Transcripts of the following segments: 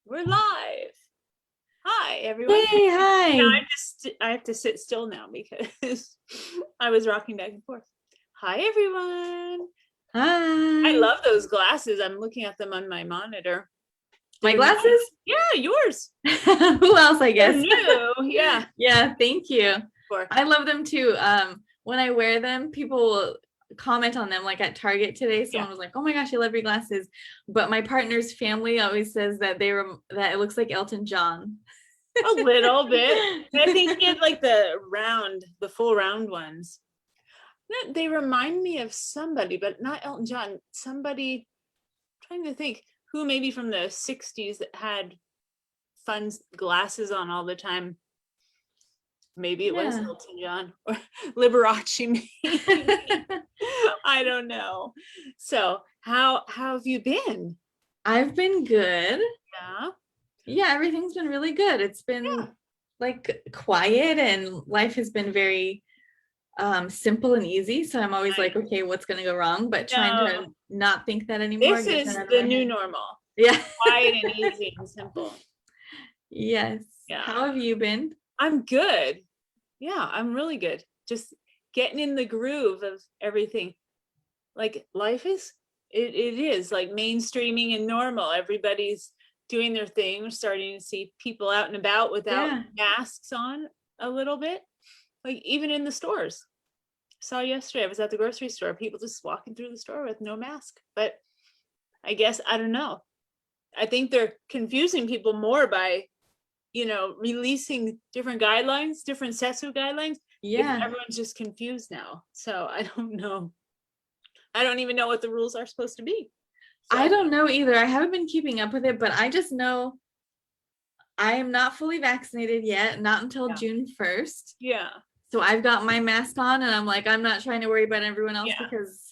We're live. Hi, everyone. Hey, Now hi. I have to sit still now because I was rocking back and forth. Hi, everyone. I Hi. love those glasses. I'm looking at them on my monitor. My They're nice. glasses? Yeah, yours. Who else, I They're guess? new. Yeah. Yeah, thank you. For I love them too. When I wear them, people will comment on them. Like at Target today, yeah, someone was like, "Oh my gosh, I love your glasses." But my partner's family always says that that it looks like Elton John. a little bit. I think he had like the full round ones. They remind me of somebody, but not Elton John. Somebody, trying to think who maybe from the 60s that had fun glasses on all the time. Maybe it was Yeah. Elton John or Liberace, maybe. I don't know. So how have you been? I've been good. Yeah. Yeah, everything's been really good. It's Yeah. been like quiet and life has been very simple and easy. So I'm always like, Nice. okay, what's gonna go wrong? But trying to No, not think that anymore, this get that is out of the my new head. normal. Yeah. Quiet and easy and simple. Yes. Yeah. How have you been? I'm good. Yeah, I'm really good. Just getting in the groove of everything. Like life is it is like mainstreaming and normal. Everybody's doing their thing. We're starting to see people out and about without Yeah. masks on a little bit. Like even in the stores. Saw yesterday, I was at the grocery store, people just walking through the store with no mask. But I guess I don't know. I think they're confusing people more by, releasing different guidelines, different sets of guidelines. If Yeah. everyone's just confused now. So I don't know. I don't even know what the rules are supposed to be. I So don't know either. I haven't been keeping up with it, but I just know I am not fully vaccinated yet, not until yeah. June 1st. Yeah. So I've got my mask on and I'm like, I'm not trying to worry about everyone else Yeah. because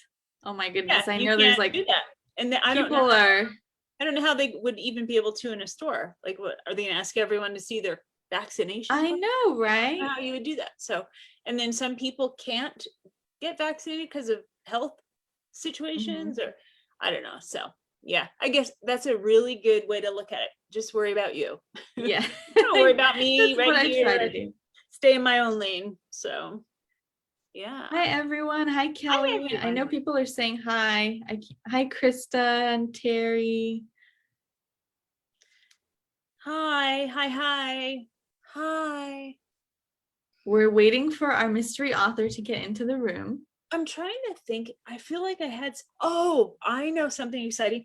oh my Yeah. goodness, I You know there's can't like do that. And then people are I don't know how they would even be able to in a store. Like what are they gonna ask everyone to see their vaccination I card? know, I don't right? know how you would do that. So and then some people can't get vaccinated because of health situations Mhm. or I don't know. So yeah, I guess that's a really good way to look at it. Just worry about you. Yeah. Don't worry about me That's right what I try here to and do. stay in my own lane. So yeah. Hi everyone. Hi Hi Kelly. I know everyone. people are saying hi. Hi Krista and Terry. Hi, hi, hi. Hi. We're waiting for our mystery author to get into the room. I'm trying to think. I feel like oh, I know something exciting.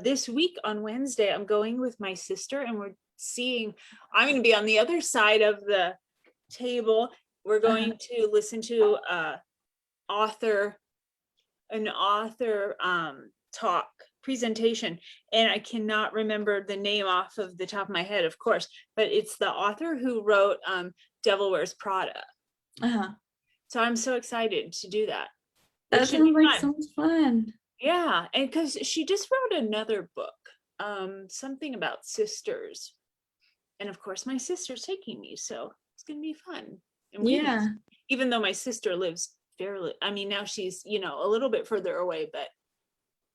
This week on Wednesday, I'm going with my sister and I'm going to be on the other side of the table. We're Uh-huh. going to listen to author, an author talk presentation. And I cannot remember the name off of the top of my head, of course, but it's the author who wrote Devil Wears Prada. Uh-huh. So I'm so excited to do that. It That should be sounds like fun. so much fun. Yeah, and because she just wrote another book, something about sisters, and of course my sister's taking me, so it's gonna be fun. And we need, Yeah. even though my sister lives fairly, I mean now she's a little bit further away, but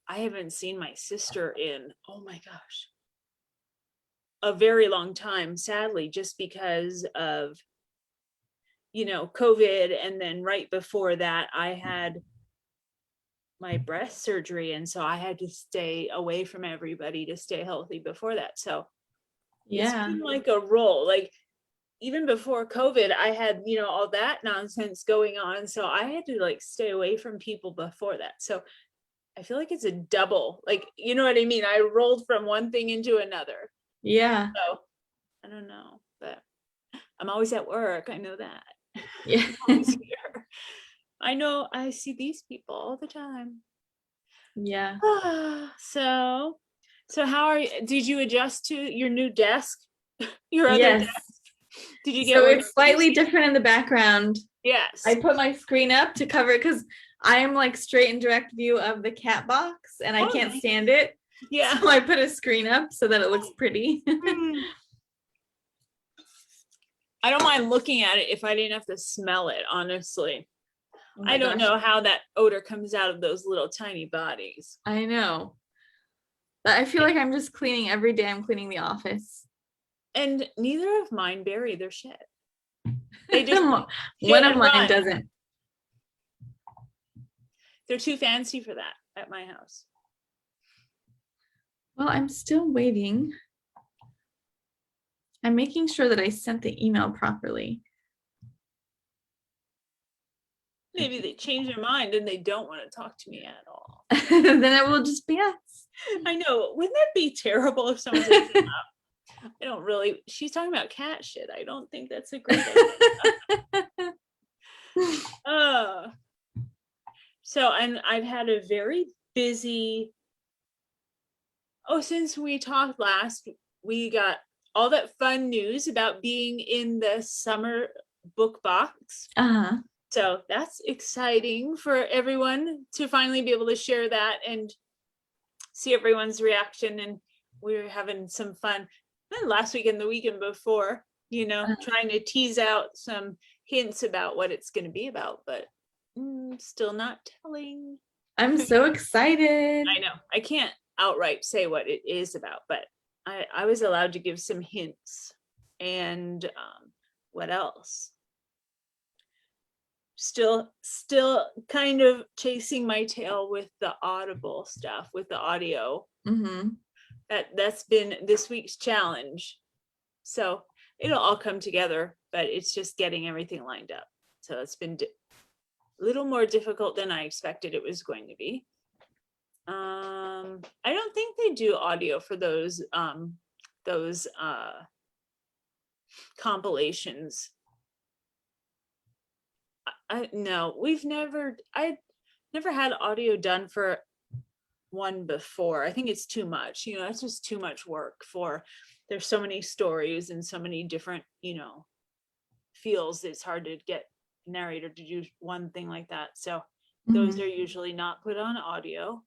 I haven't seen my sister in oh my gosh a very long time, sadly, just because of COVID, and then right before that I had my breast surgery, and so I had to stay away from everybody to stay healthy before that. So it's Yeah. been like a roll. Like even before COVID I had all that nonsense going on, so I had to like stay away from people before that. So I feel like it's a double, like, you know what I mean, I rolled from one thing into another. Yeah. So I don't know, but I'm always at work, I know that. Yeah. I'm always here. I know I see these people all the time. Yeah. So, how are you? Did you adjust to your new desk? Your other desk? Yes. Did you get So it's organized? slightly different in the background. I Yes. put my screen up to cover it because I am like straight and direct view of the cat box and I Oh, can't nice. stand it. Yeah. So I put a screen up so that it looks pretty. Hmm. I don't mind looking at it if I didn't have to smell it, honestly. Oh I my don't gosh. know how that odor comes out of those little tiny bodies. I know. I feel like I'm just cleaning every day. I'm cleaning the office. And neither of mine bury their shit. They just One hit of and mine run. doesn't. They're too fancy for that at my house. Well, I'm still waiting. I'm making sure that I sent the email properly. Maybe they change their mind and they don't want to talk to me at all. Then it will just be us. I know. Wouldn't that be terrible if someone said, I don't really, she's talking about cat shit. I don't think that's a great idea. So, and I've had a very busy, since we talked last, we got all that fun news about being in the summer book box. Uh-huh. So that's exciting for everyone to finally be able to share that and see everyone's reaction. And we were having some fun. Then last week and the weekend before, trying to tease out some hints about what it's going to be about, but still not telling. I'm so excited. I know. I can't outright say what it is about, but I was allowed to give some hints. And what else? Still kind of chasing my tail with the Audible stuff, with the audio. Mm-hmm. That's been this week's challenge. So it'll all come together, but it's just getting everything lined up. So it's been a little more difficult than I expected it was going to be. I don't think they do audio for those compilations. No, I never had audio done for one before. I think it's too much, it's just too much work there's so many stories and so many different, feels. It's hard to get a narrator to do one thing like that. So those are usually not put on audio.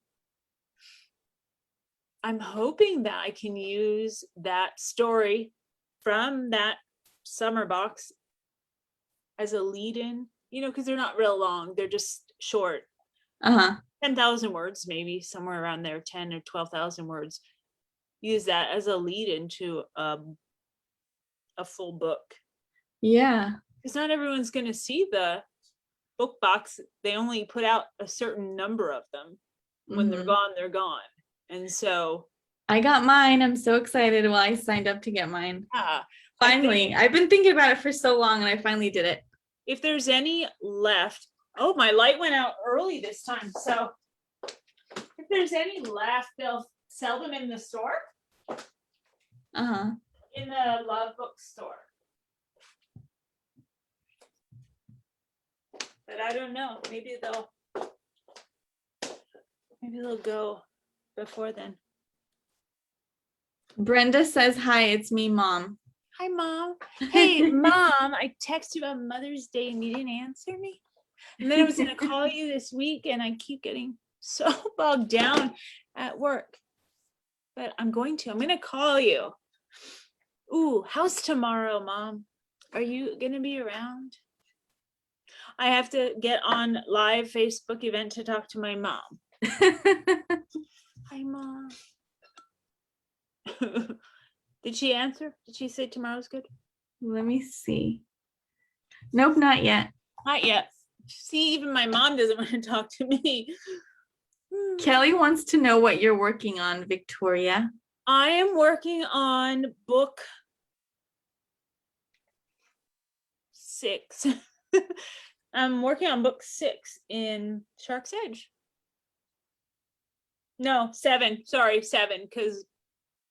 I'm hoping that I can use that story from that summer box as a lead-in, because they're not real long. They're just short. 10,000 words, maybe somewhere around there, 10 or 12,000 words. Use that as a lead-in to a full book. Yeah. Because not everyone's going to see the book box. They only put out a certain number of them. When they're gone, they're gone. And so I got mine. I'm so excited. Well, I signed up to get mine. Finally. I've been thinking about it for so long and I finally did it. If there's any left, my light went out early this time. So if there's any left, they'll sell them in the store. In the Love Bookstore. But I don't know. Maybe they'll go before then. Brenda says, hi, it's me, Mom. Hi, Mom. Hey, Mom, I texted you about Mother's Day and you didn't answer me. And then I was going to call you this week and I keep getting so bogged down at work. But I'm going to call you. Ooh, how's tomorrow, Mom? Are you going to be around? I have to get on live Facebook event to talk to my mom. Hi, Mom. Did she answer? Did she say tomorrow's good? Let me see. Nope, not yet. Not yet. See, even my mom doesn't want to talk to me. Kelly wants to know what you're working on, Victoria. I am working on book 6. I'm working on book 6 in Shark's Edge. No, 7. Sorry, 7, because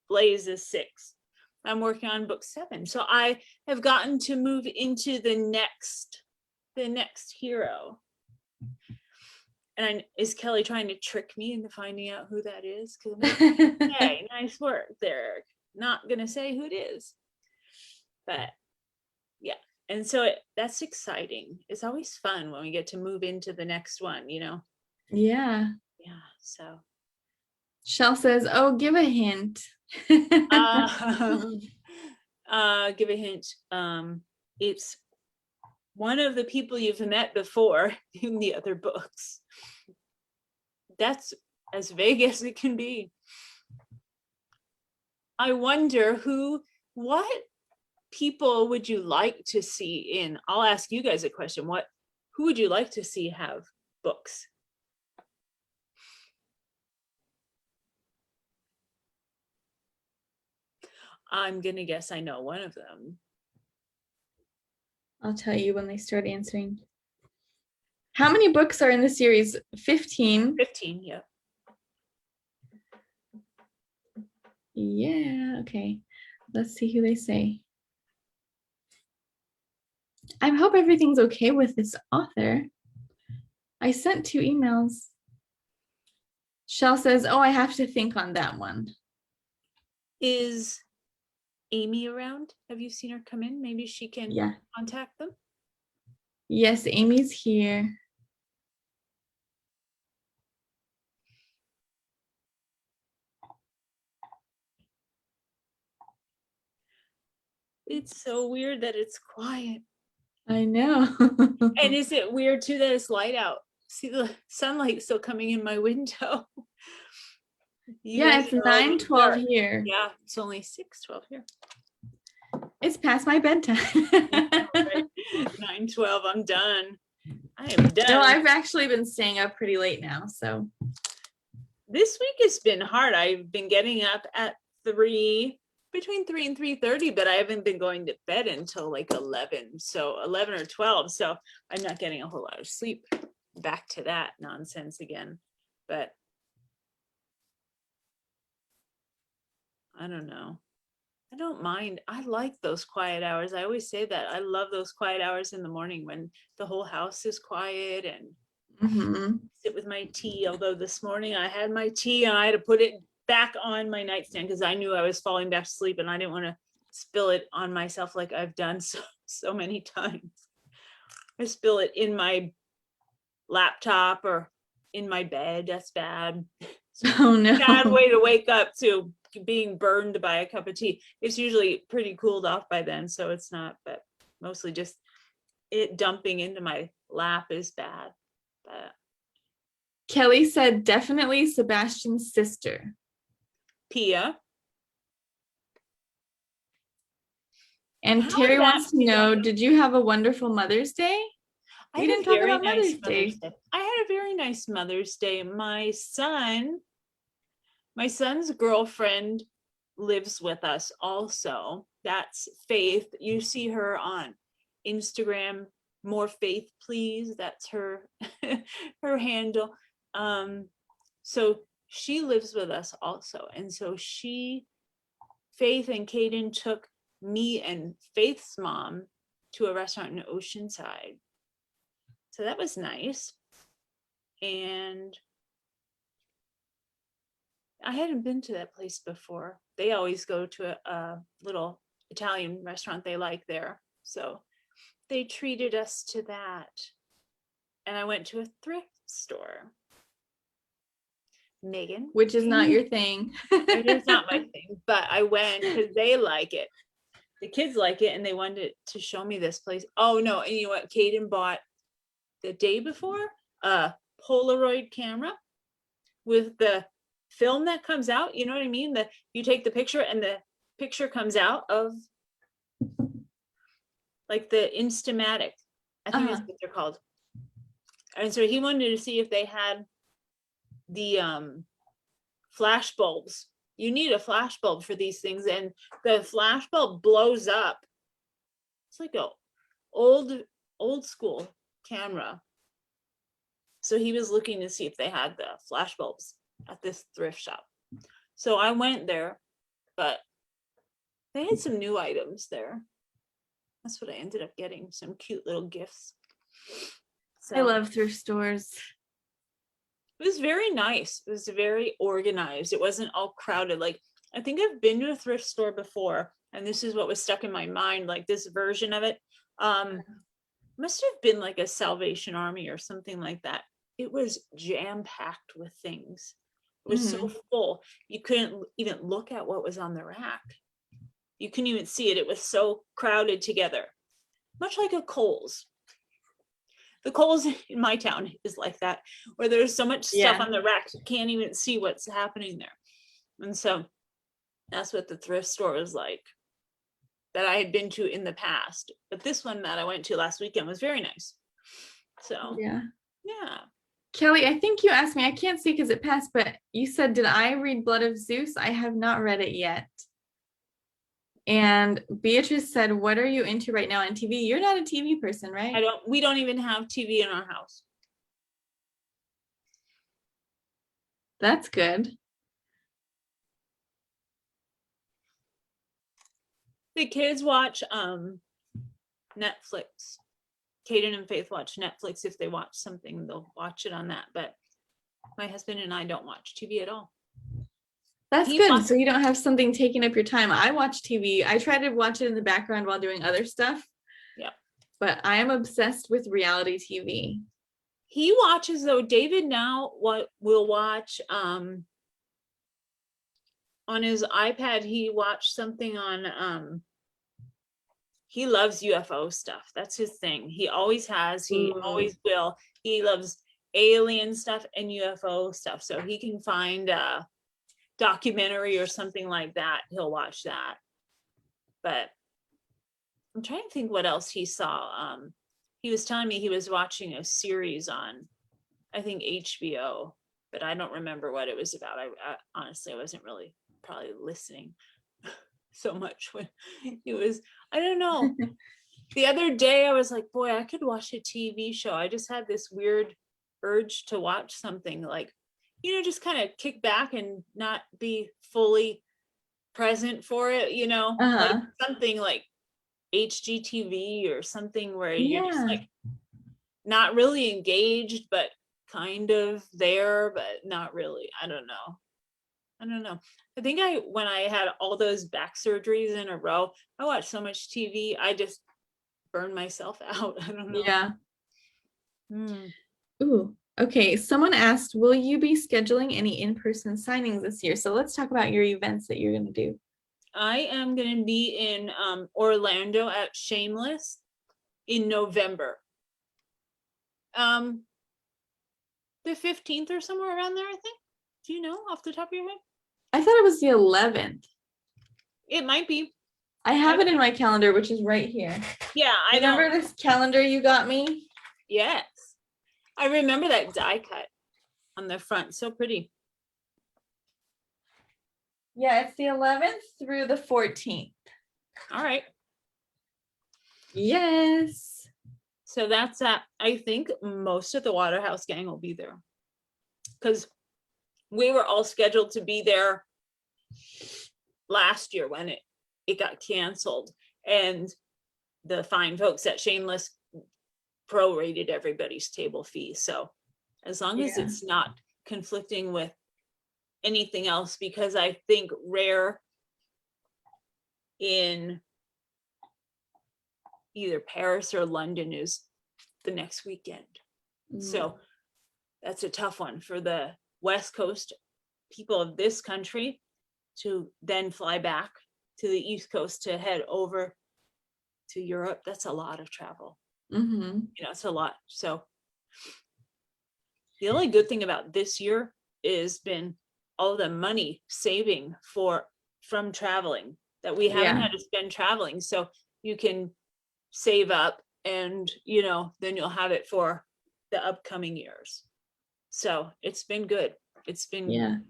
Blaze is 6. I'm working on book 7. So I have gotten to move into the next hero. And is Kelly trying to trick me into finding out who that is? Because I'm like, hey, nice work there. Not gonna say who it is. But yeah. And so that's exciting. It's always fun when we get to move into the next one, Yeah. Yeah. So Shell says, oh, give a hint. give a hint. It's one of the people you've met before in the other books. That's as vague as it can be. I wonder what people would you like to see in, I'll ask you guys a question. Who would you like to see have books? I'm going to guess I know one of them. I'll tell you when they start answering. How many books are in the series? 15. 15, yeah. Yeah, okay. Let's see who they say. I hope everything's okay with this author. I sent 2 emails. Shell says, oh, I have to think on that one. Is Amy around? Have you seen her come in? Maybe she can contact them. Yes, Amy's here. It's so weird that it's quiet. I know. And is it weird too that it's light out? See the sunlight still coming in my window. Yeah, it's 9:12 here. Yeah, it's only 6:12 here. It's past my bedtime. 9:12, I'm done. I am done. No, I've actually been staying up pretty late now, so. This week has been hard. I've been getting up at between 3 and 3:30, but I haven't been going to bed until like 11. So 11 or 12. So I'm not getting a whole lot of sleep. Back to that nonsense again. But I don't know. I don't mind. I like those quiet hours. I always say that. I love those quiet hours in the morning when the whole house is quiet and sit with my tea. Although this morning I had my tea and I had to put it back on my nightstand because I knew I was falling back to sleep and I didn't want to spill it on myself like I've done so many times. I spill it in my laptop or in my bed. That's bad. Oh no. Bad way to wake up to being burned by a cup of tea. It's usually pretty cooled off by then, so it's not, but mostly just it dumping into my lap is bad. But Kelly said definitely Sebastian's sister. Pia. And Terry wants to know, did you have a wonderful Mother's Day? We didn't talk about Mother's Day. I had a very nice Mother's Day. My son's girlfriend lives with us also. That's Faith. You see her on Instagram, More Faith Please. That's her her handle. So she lives with us also. And so Faith and Kaden took me and Faith's mom to a restaurant in Oceanside. So that was nice. And I hadn't been to that place before. They always go to a little Italian restaurant they like there. So they treated us to that. And I went to a thrift store. Megan. Which is not your thing. It is not my thing, but I went because they like it. The kids like it and they wanted to show me this place. Oh no, and you know what? Kaden bought the day before a Polaroid camera with the film that comes out. You know what I mean? That you take the picture and the picture comes out of like the Instamatic. I think that's what they're called. And so he wanted to see if they had the flash bulbs. You need a flash bulb for these things, and the flash bulb blows up. It's like a old school camera. So he was looking to see if they had the flash bulbs at this thrift shop. So I went there, but they had some new items there. That's what I ended up getting, some cute little gifts. So I love thrift stores. it was very nice. It was very organized. It wasn't all crowded. Like, I think I've been to a thrift store before, and this is what was stuck in my mind, like this version of it. Must have been like a Salvation Army or something like that. It was jam-packed with things. It was so full. You couldn't even look at what was on the rack. You couldn't even see it. It was so crowded together. Much like a Kohl's. The Kohl's in my town is like that, where there's so much stuff on the rack, you can't even see what's happening there. And so That's what the thrift store is like that I had been to in the past. But this one that I went to last weekend was very nice. So Yeah. yeah. Kelly, I think you asked me, I can't see because it passed, but you said, did I read Blood of Zeus? I have not read it yet. And Beatrice said, what are you into right now on TV? You're not a TV person, right? We don't even have TV in our house. That's good. The kids watch Netflix. Kaden and Faith watch Netflix. If they watch something, they'll watch it on that. But my husband and I don't watch TV at all. That's He good. wants- So you don't have something taking up your time. I watch TV. I try to watch it in the background while doing other stuff. Yeah. But I am obsessed with reality TV. He watches though. David now will watch on his iPad. He watched something on he loves UFO stuff. That's his thing. He always has. He always will. He loves alien stuff and UFO stuff. So he can find a documentary or something like that. He'll watch that. But I'm trying to think what else he saw. He was telling me he was watching a series on, I think, HBO, but I don't remember what it was about. I honestly, I wasn't really probably listening so much when he was, I don't know. The other day I was like, boy, I could watch a TV show. I just had this weird urge to watch something like, just kind of kick back and not be fully present for it, like something like HGTV or something where you're just like not really engaged, but kind of there, but not really. I don't know. I think when I had all those back surgeries in a row, I watched so much TV, I just burned myself out. I don't know. Yeah. Ooh, okay. Someone asked, will you be scheduling any in-person signings this year? So let's talk about your events that you're going to do. I am going to be in Orlando at Shameless in November. The 15th or somewhere around there, I think. Do you know off the top of your head? I thought it was the 11th. It might be. I have it in my calendar, which is right here. Yeah, I remember this calendar you got me? Yes. I remember that die cut on the front. So pretty. Yeah, it's the 11th through the 14th. All right. Yes. So that's at, I think most of the Waterhouse gang will be there. Because we were all scheduled to be there last year when it got canceled. And the fine folks at Shameless prorated everybody's table fee. So as long as it's not conflicting with anything else, because I think Rare in either Paris or London is the next weekend. So that's a tough one for the West Coast people of this country to then fly back to the East Coast to head over to Europe. That's a lot of travel. It's a lot. So the only good thing about this year is been all the money saving from traveling that we haven't had to spend traveling. So you can save up and, then you'll have it for the upcoming years. So it's been good. It's been,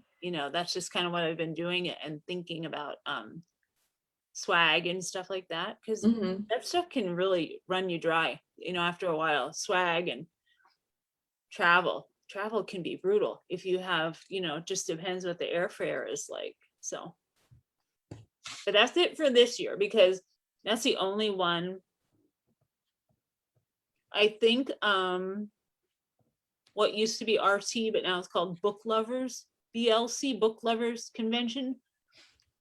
that's just kind of what I've been doing and thinking about swag and stuff like that. Cause that stuff can really run you dry, after a while. Swag and travel can be brutal if you have, just depends what the airfare is like. So, but that's it for this year because that's the only one. I think what used to be RT, but now it's called Book Lovers, BLC, Book Lovers Convention.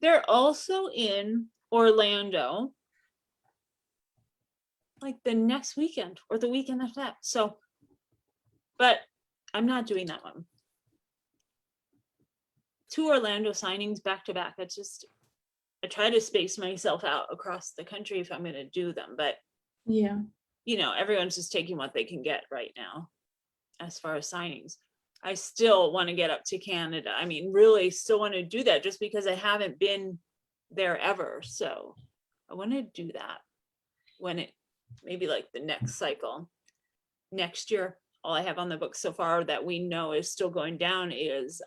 They're also in Orlando like the next weekend or the weekend after that. So, but I'm not doing that one. 2 Orlando signings back to back. I try to space myself out across the country if I'm going to do them, but everyone's just taking what they can get right now as far as signings. I still want to get up to Canada. I mean, really still want to do that just because I haven't been there ever. So I want to do that when it, maybe like the next cycle. Next year, all I have on the book so far that we know is still going down is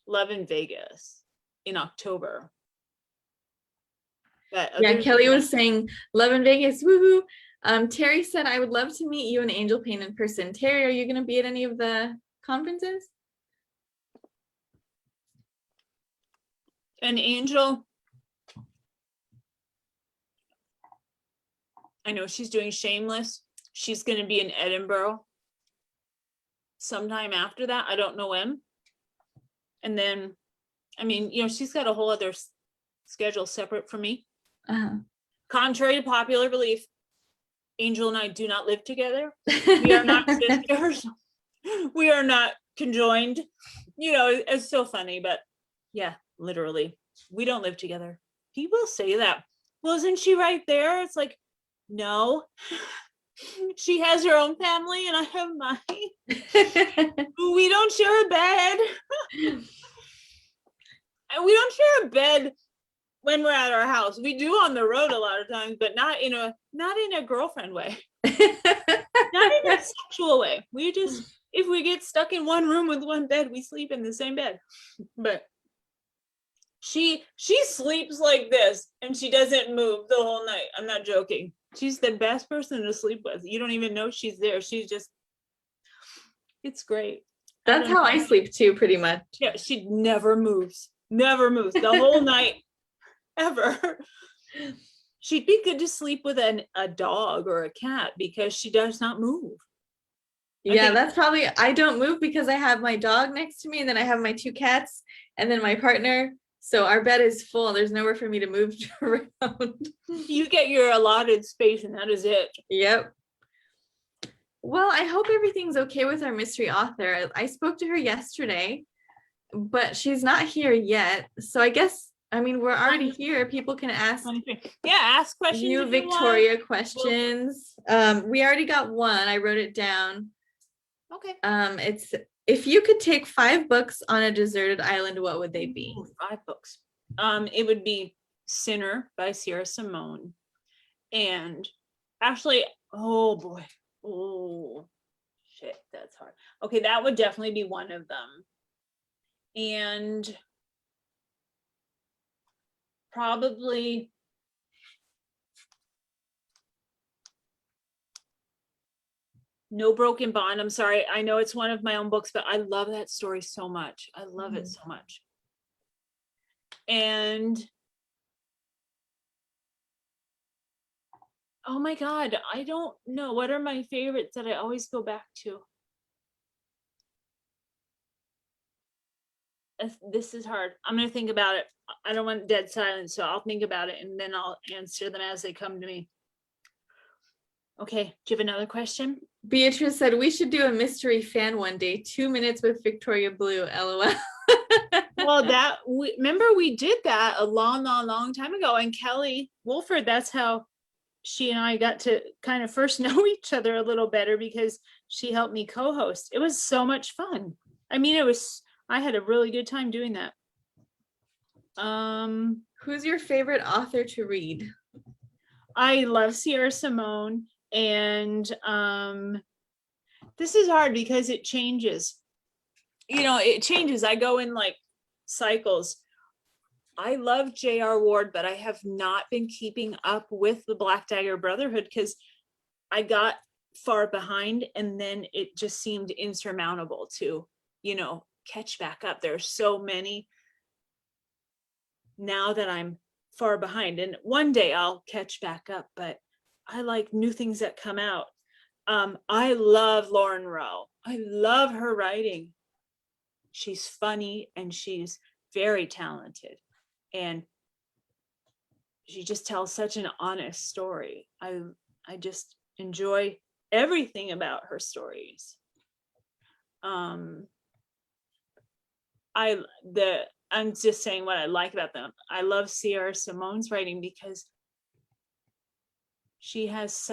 Love in Vegas in October. But Yeah, Kelly was saying Love in Vegas, woohoo. Terry said, I would love to meet you and Angel Payne in person. Terry, are you going to be at any of the conferences? And Angel, I know she's doing Shameless. She's going to be in Edinburgh sometime after that. I don't know when. And then, I mean, you know, she's got a whole other schedule separate from me. Uh-huh. Contrary to popular belief, Angel and I do not live together. We are not sisters. We are not conjoined. You know, it's so funny, but yeah, literally, we don't live together. People say that. Well, isn't she right there? It's like, no. She has her own family and I have mine. We don't share a bed. And we don't share a bed when we're at our house. We do on the road a lot of times, but not in a girlfriend way. Not in a sexual way. We just, if we get stuck in one room with one bed, we sleep in the same bed. But she sleeps like this and she doesn't move the whole night. I'm not joking. She's the best person to sleep with. You don't even know she's there. She's just, it's great. That's how I sleep too, pretty much. Yeah, she never moves the whole night, ever. She'd be good to sleep with a dog or a cat because she does not move. Yeah, that's probably, I don't move because I have my dog next to me and then I have my 2 cats and then my partner. So our bed is full. There's nowhere for me to move around. You get your allotted space and that is it. Yep. Well, I hope everything's okay with our mystery author. I spoke to her yesterday, but she's not here yet. So I guess, I mean, we're already here. People can ask. Yeah, ask questions. You, Victoria, questions. We already got one. I wrote it down. Okay. It's, if you could take 5 books on a deserted island, what would they be? 5 books. It would be Sinner by Sierra Simone. And actually, oh boy. Oh shit, that's hard. Okay, that would definitely be one of them. And probably No Broken Bond. I'm sorry. I know it's one of my own books, but I love that story so much. I love it so much. And oh my God, I don't know. What are my favorites that I always go back to? This is hard. I'm going to think about it. I don't want dead silence, so I'll think about it and then I'll answer them as they come to me. Okay, do you have another question? Beatrice said we should do a mystery fan one day. 2 minutes with Victoria Blue. LOL. Well, remember we did that a long time ago, and Kelly Wolford, that's how she and I got to kind of first know each other a little better because she helped me co-host. It was so much fun. I mean, I had a really good time doing that. Who's your favorite author to read? I love Sierra Simone, and this is hard because it changes. You know, it changes. I go in like cycles. I love J.R. Ward, but I have not been keeping up with the Black Dagger Brotherhood because I got far behind and then it just seemed insurmountable to, you know, catch back up. There's so many now that I'm far behind, and one day I'll catch back up, but I like new things that come out. I love Lauren Rowe. I love her writing. She's funny and she's very talented, and she just tells such an honest story. I just enjoy everything about her stories. I'm just saying what I like about them. I love Sierra Simone's writing because she has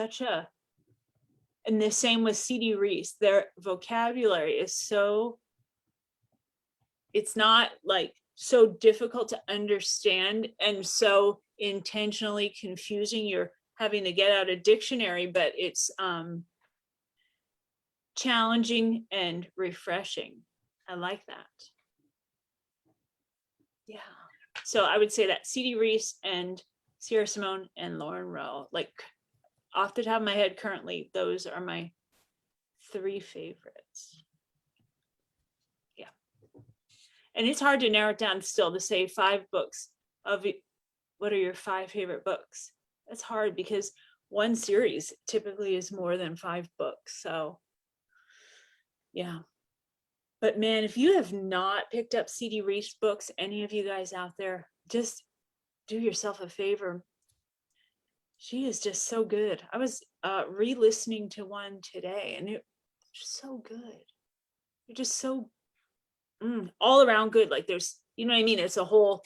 and the same with C.D. Reese. Their vocabulary is so, it's not like so difficult to understand and so intentionally confusing. You're having to get out a dictionary, but it's challenging and refreshing. I like that. Yeah. So I would say that C.D. Reese and Sierra Simone and Lauren Rowe, like off the top of my head currently, those are my 3 favorites. Yeah. And it's hard to narrow it down still to say 5 books of what are your 5 favorite books. That's hard because one series typically is more than 5 books. So yeah. But man, if you have not picked up C.D. Reese books, any of you guys out there, just do yourself a favor. She is just so good. I was re-listening to one today and it's so good. You're just so all around good. Like there's, you know what I mean? It's the whole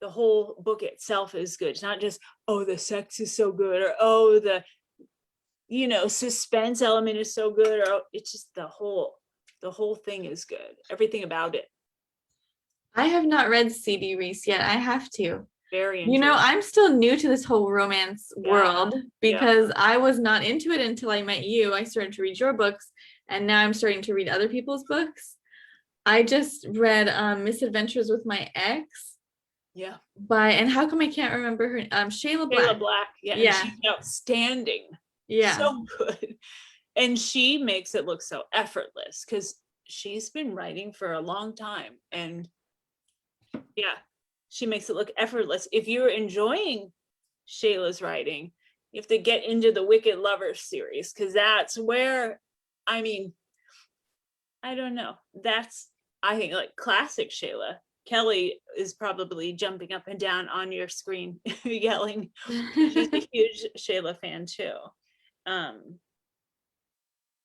book itself is good. It's not just, oh, the sex is so good, or oh, the, you know, suspense element is so good, or it's just the whole thing is good. Everything about it. I have not read C.D. Reese yet. I have to. Very You know, I'm still new to this whole romance world because I was not into it until I met you. I started to read your books and now I'm starting to read other people's books. I just read Misadventures with My Ex. Yeah. And how come I can't remember her? Shayla Black. Shayla Black. Yeah. Yeah. And she's outstanding. Yeah. So good. And she makes it look so effortless because she's been writing for a long time. And yeah, she makes it look effortless. If you're enjoying Shayla's writing, you have to get into the Wicked Lovers series because that's where, I mean, I don't know. That's, I think, like classic Shayla. Kelly is probably jumping up and down on your screen yelling. She's a huge Shayla fan too.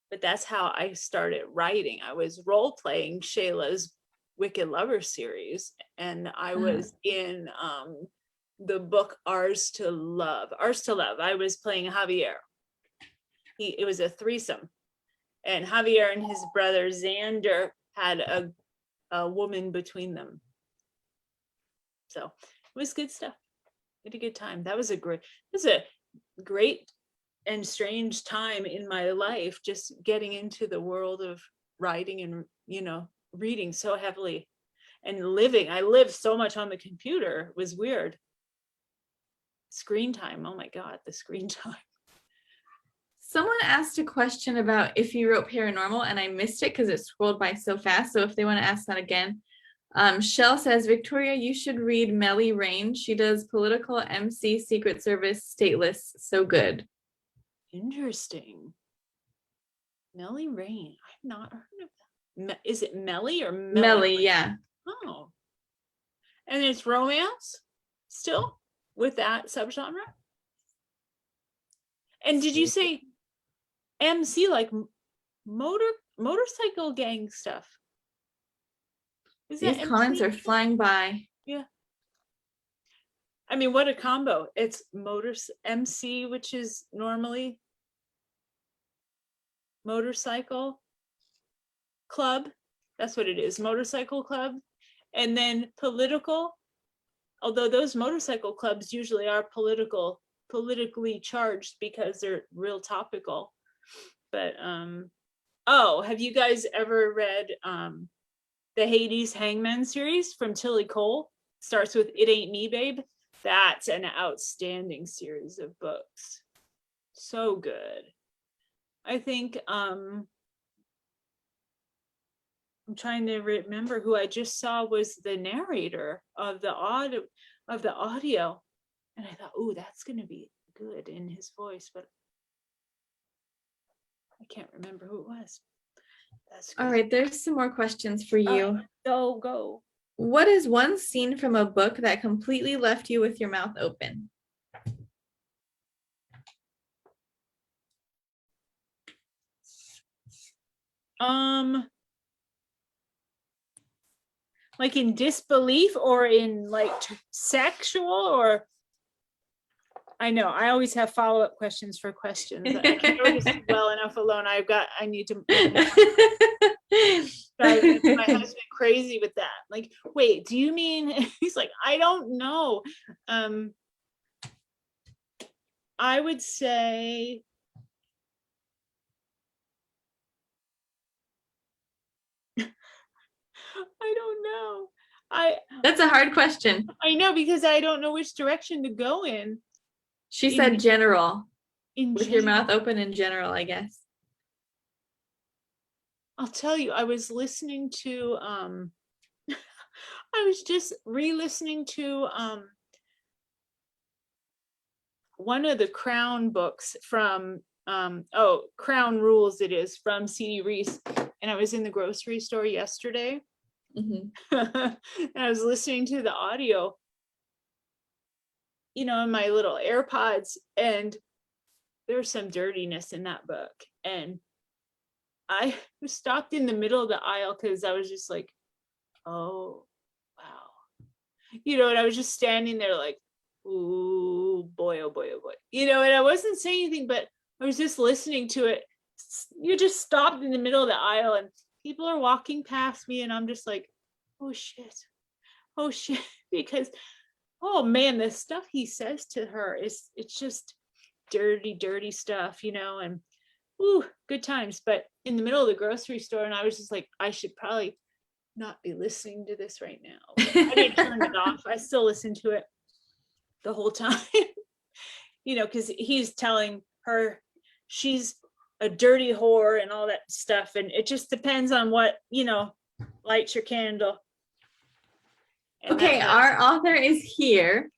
But that's how I started writing. I was role playing Shayla's Wicked Lovers series, and I was in the book Ours to Love. I was playing Javier. It was a threesome, and Javier and his brother Xander had a woman between them. So it was good stuff. We had a good time. That was a great and strange time in my life, just getting into the world of writing and, you know, reading so heavily and living. I lived so much on the computer. It was weird. Screen time. Oh my God, the screen time. Someone asked a question about if you wrote paranormal and I missed it because it scrolled by so fast. So if they want to ask that again, Shell says, Victoria, you should read Melly Rain. She does political MC, Secret Service, stateless. So good. Interesting. Melly Rain. I've not heard of that. Is it Melly or Melly? Melly, yeah. Oh. And it's romance still with that subgenre? And did you say MC, like motorcycle gang stuff? These comments are flying by. Yeah. I mean, what a combo. It's MC, which is normally motorcycle club. That's what it is, motorcycle club. And then political, although those motorcycle clubs usually are politically charged because they're real topical. But oh, have you guys ever read the Hades Hangman series from Tilly Cole? Starts with It Ain't Me, Babe. That's an outstanding series of books. So good. I think I'm trying to remember who I just saw was the narrator of the audio, and I thought, oh, that's going to be good in his voice, but I can't remember who it was. That's good. All right, there's some more questions for you. Go. What is one scene from a book that completely left you with your mouth open? Like in disbelief or in like sexual, or I know. I always have follow-up questions for questions. I can never just well enough alone. I need to drive my husband crazy with that. Like, wait, do you mean? He's like, I don't know. I would say I don't know. That's a hard question. I know, because I don't know which direction to go in. She said general. In with your mouth open in general, I guess. I'll tell you, I was listening to I was just re-listening to one of the Crown books from Crown Rules, it is, from C.D. Reese, and I was in the grocery store yesterday. And I was listening to the audio, in my little AirPods, and there's some dirtiness in that book, and I stopped in the middle of the aisle because I was just like, oh wow, and I was just standing there like, ooh boy, oh boy, oh boy, and I wasn't saying anything, but I was just listening to it. You just stopped in the middle of the aisle and people are walking past me, and I'm just like, oh shit, because oh man, the stuff he says to her it's just dirty stuff, and ooh, good times. But in the middle of the grocery store, and I was just like, I should probably not be listening to this right now. But I didn't turn it off. I still listened to it the whole time, because he's telling her she's a dirty whore and all that stuff. And it just depends on what, lights your candle. And okay, our author is here.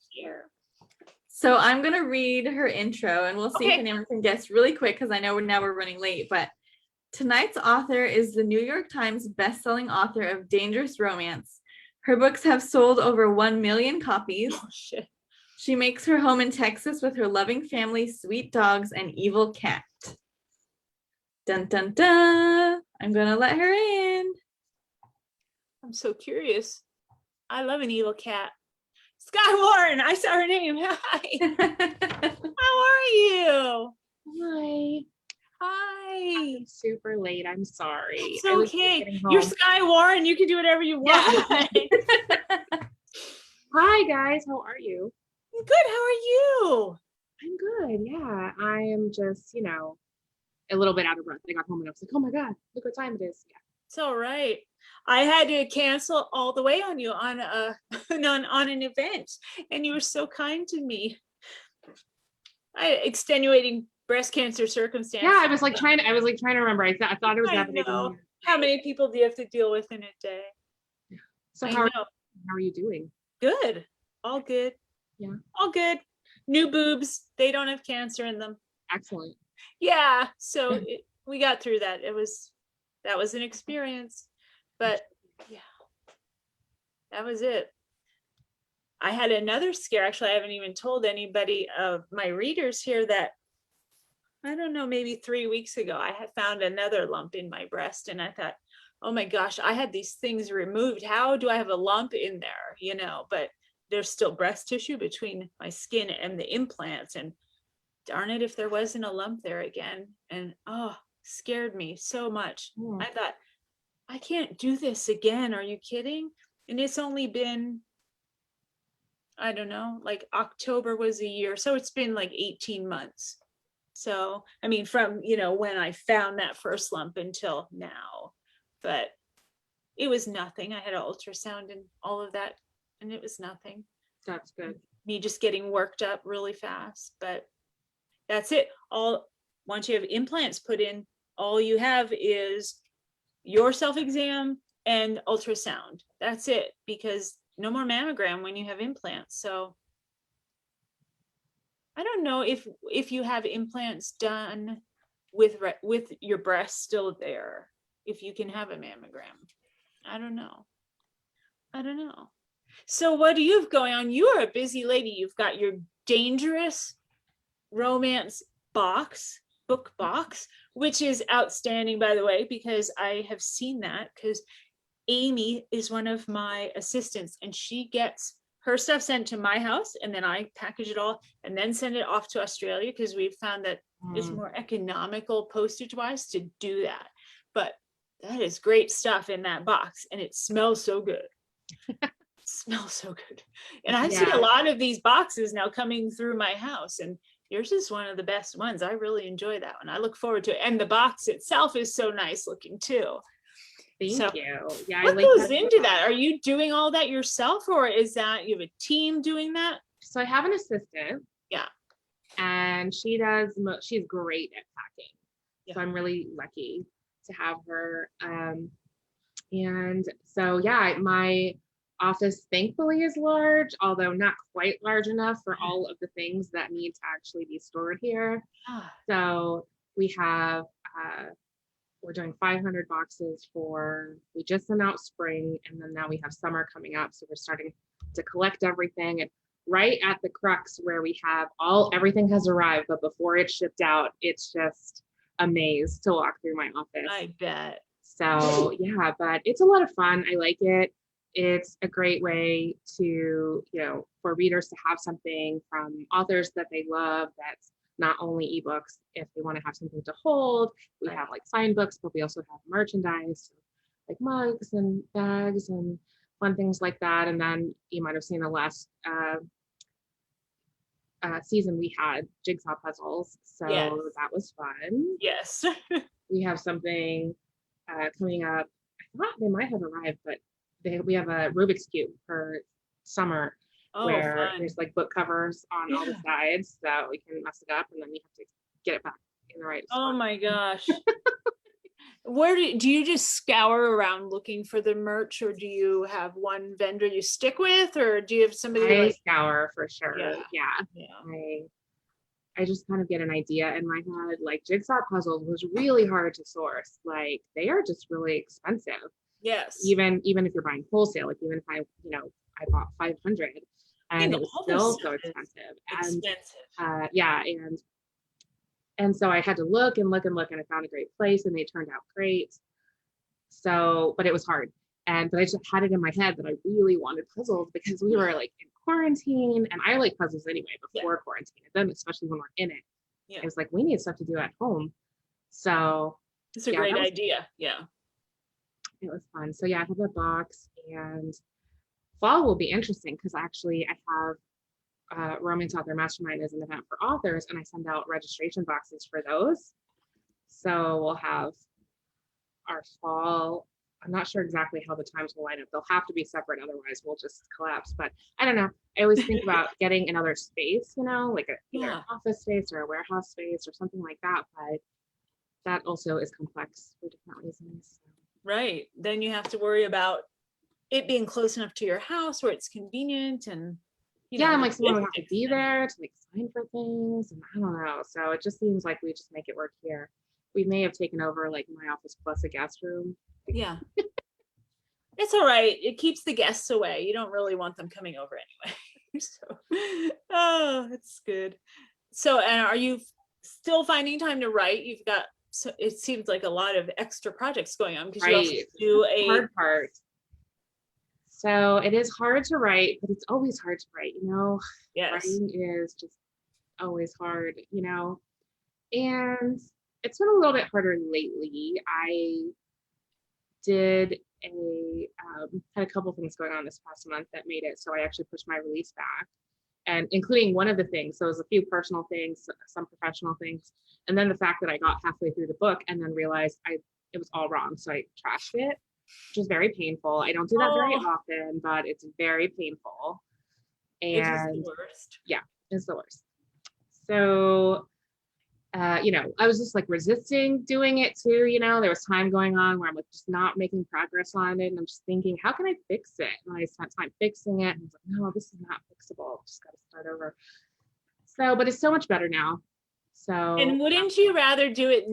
So I'm going to read her intro, and we'll see if anyone can guess really quick, because I know we're running late. But tonight's author is the New York Times bestselling author of Dangerous Romance. Her books have sold over 1 million copies. Oh, shit. She makes her home in Texas with her loving family, sweet dogs, and evil cat. Dun, dun, dun. I'm going to let her in. I'm so curious. I love an evil cat. Skye Warren, I saw her name. Hi. How are you? Hi. Hi. I'm super late. I'm sorry. It's okay. You're Skye Warren. You can do whatever you want. Yeah. Hi guys. How are you? Good. How are you? I'm good. Yeah. I am just, a little bit out of breath. I got home and I was like, oh my God, look what time it is. Yeah. It's all right. I had to cancel all the way on you on an event, and you were so kind to me. Extenuating breast cancer circumstances. Yeah, I was trying to remember. I thought it was that big. How many people do you have to deal with in a day? So how are you doing? Good. All good. Yeah. All good. New boobs. They don't have cancer in them. Excellent. Yeah. So we got through that. That was an experience, but yeah, that was it. I had another scare. Actually, I haven't even told anybody of my readers here that, I don't know, maybe 3 weeks ago, I had found another lump in my breast, and I thought, oh my gosh, I had these things removed. How do I have a lump in there? But there's still breast tissue between my skin and the implants, and darn it if there wasn't a lump there again. And scared me so much. I thought, I can't do this again. Are you kidding? And it's only been, I don't know, like October was a year. So it's been like 18 months. So, I mean, from, when I found that first lump until now, but it was nothing. I had an ultrasound and all of that, and it was nothing. That's good. Me just getting worked up really fast, but that's it. Once you have implants put in, all you have is your self-exam and ultrasound. That's it, because no more mammogram when you have implants. So I don't know if you have implants done with your breast still there, if you can have a mammogram. I don't know. So what do you have going on? You are a busy lady. You've got your Dangerous Romance book box, which is outstanding, by the way, because I have seen that, because Amy is one of my assistants, and she gets her stuff sent to my house, and then I package it all and then send it off to Australia, because we've found that it's more economical postage wise to do that. But that is great stuff in that box, and it smells so good. Smells so good. And I see a lot of these boxes now coming through my house, and yours is one of the best ones. I really enjoy that one. I look forward to it. And the box itself is so nice looking too. Thank you. Yeah, what goes into that? Are you doing all that yourself, or is that you have a team doing that? So I have an assistant. Yeah. And she's great at packing. Yeah. So I'm really lucky to have her. And so, yeah, my office thankfully is large, although not quite large enough for all of the things that need to actually be stored here. So we have, we're doing 500 boxes we just sent out spring, and then now we have summer coming up. So we're starting to collect everything, and right at the crux where we have everything has arrived, but before it's shipped out, it's just a maze to walk through my office. I bet. So yeah, but it's a lot of fun. I like it. It's a great way to, for readers to have something from authors that they love that's not only ebooks. If they want to have something to hold, we have like signed books, but we also have merchandise like mugs and bags and fun things like that. And then you might have seen the last season we had jigsaw puzzles, so that was fun. Yes. We have something coming up. I thought they might have arrived, but we have a Rubik's Cube for summer, where there's like book covers on all the sides, so we can mess it up, and then you have to get it back in the right spot. My gosh. Where do you just scour around looking for the merch, or do you have one vendor you stick with, or do you have somebody? I scour for sure. Yeah. I just kind of get an idea in my head. Like jigsaw puzzles was really hard to source. Like they are just really expensive. Yes. Even if you're buying wholesale, like even if I bought 500, and it was still so expensive. And so I had to look and look and look, and I found a great place, and they turned out great. So, but it was hard. But I just had it in my head that I really wanted puzzles, because we were like in quarantine, and I like puzzles anyway before quarantine. And then especially when we're in it, it was like, we need stuff to do at home. So it's a great idea. Yeah. It was fun. So yeah, I have a box, and fall will be interesting, because actually I have Romance Author Mastermind is an event for authors, and I send out registration boxes for those. So we'll have our fall. I'm not sure exactly how the times will line up. They'll have to be separate, otherwise we'll just collapse. But I don't know. I always think about getting another space, like either an office space or a warehouse space or something like that. But that also is complex for different reasons. Right. Then you have to worry about it being close enough to your house where it's convenient, and and like someone would have to be there to sign for things, and I don't know. So it just seems like we just make it work here. We may have taken over like my office plus a guest room. Yeah. It's all right. It keeps the guests away. You don't really want them coming over anyway. So, it's good. So, and are you still finding time to write? You've got, so it seems like a lot of extra projects going on, because you also do a hard part. So it is hard to write, but it's always hard to write, Yes. Writing is just always hard, and it's been a little bit harder lately. I did had a couple things going on this past month that made it so I actually pushed my release back, and including one of the things. So it was a few personal things, some professional things, and then the fact that I got halfway through the book and then realized it was all wrong, so I trashed it, which is very painful. I don't do that very often, but it's very painful. And it's the worst. Yeah, it's the worst. So, I was just like resisting doing it too. There was time going on where I'm like just not making progress on it. And I'm just thinking, how can I fix it? And I spent time fixing it, and I was like, no, this is not fixable. Just got to start over. So, but it's so much better now. So, and wouldn't you rather do it?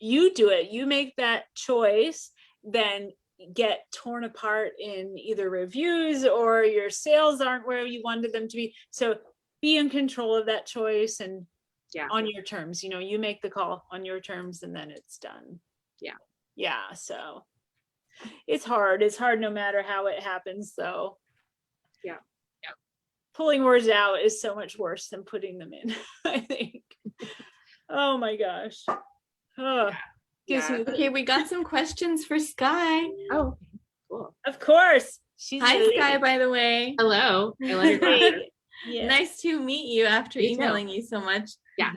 You make that choice than get torn apart in either reviews or your sales aren't where you wanted them to be. So be in control of that choice, and on your terms. You make the call on your terms, and then it's done. Yeah. So it's hard no matter how it happens, though. Yeah. pulling words out is so much worse than putting them in, I think. Oh my gosh. Oh, gives me Okay, we got some questions for Skye. Oh, okay, cool. of course. She's Hi, a- Skye, by the way. Hello. I love your glasses. Yeah. Nice to meet you after You too. emailing you so much. Yeah.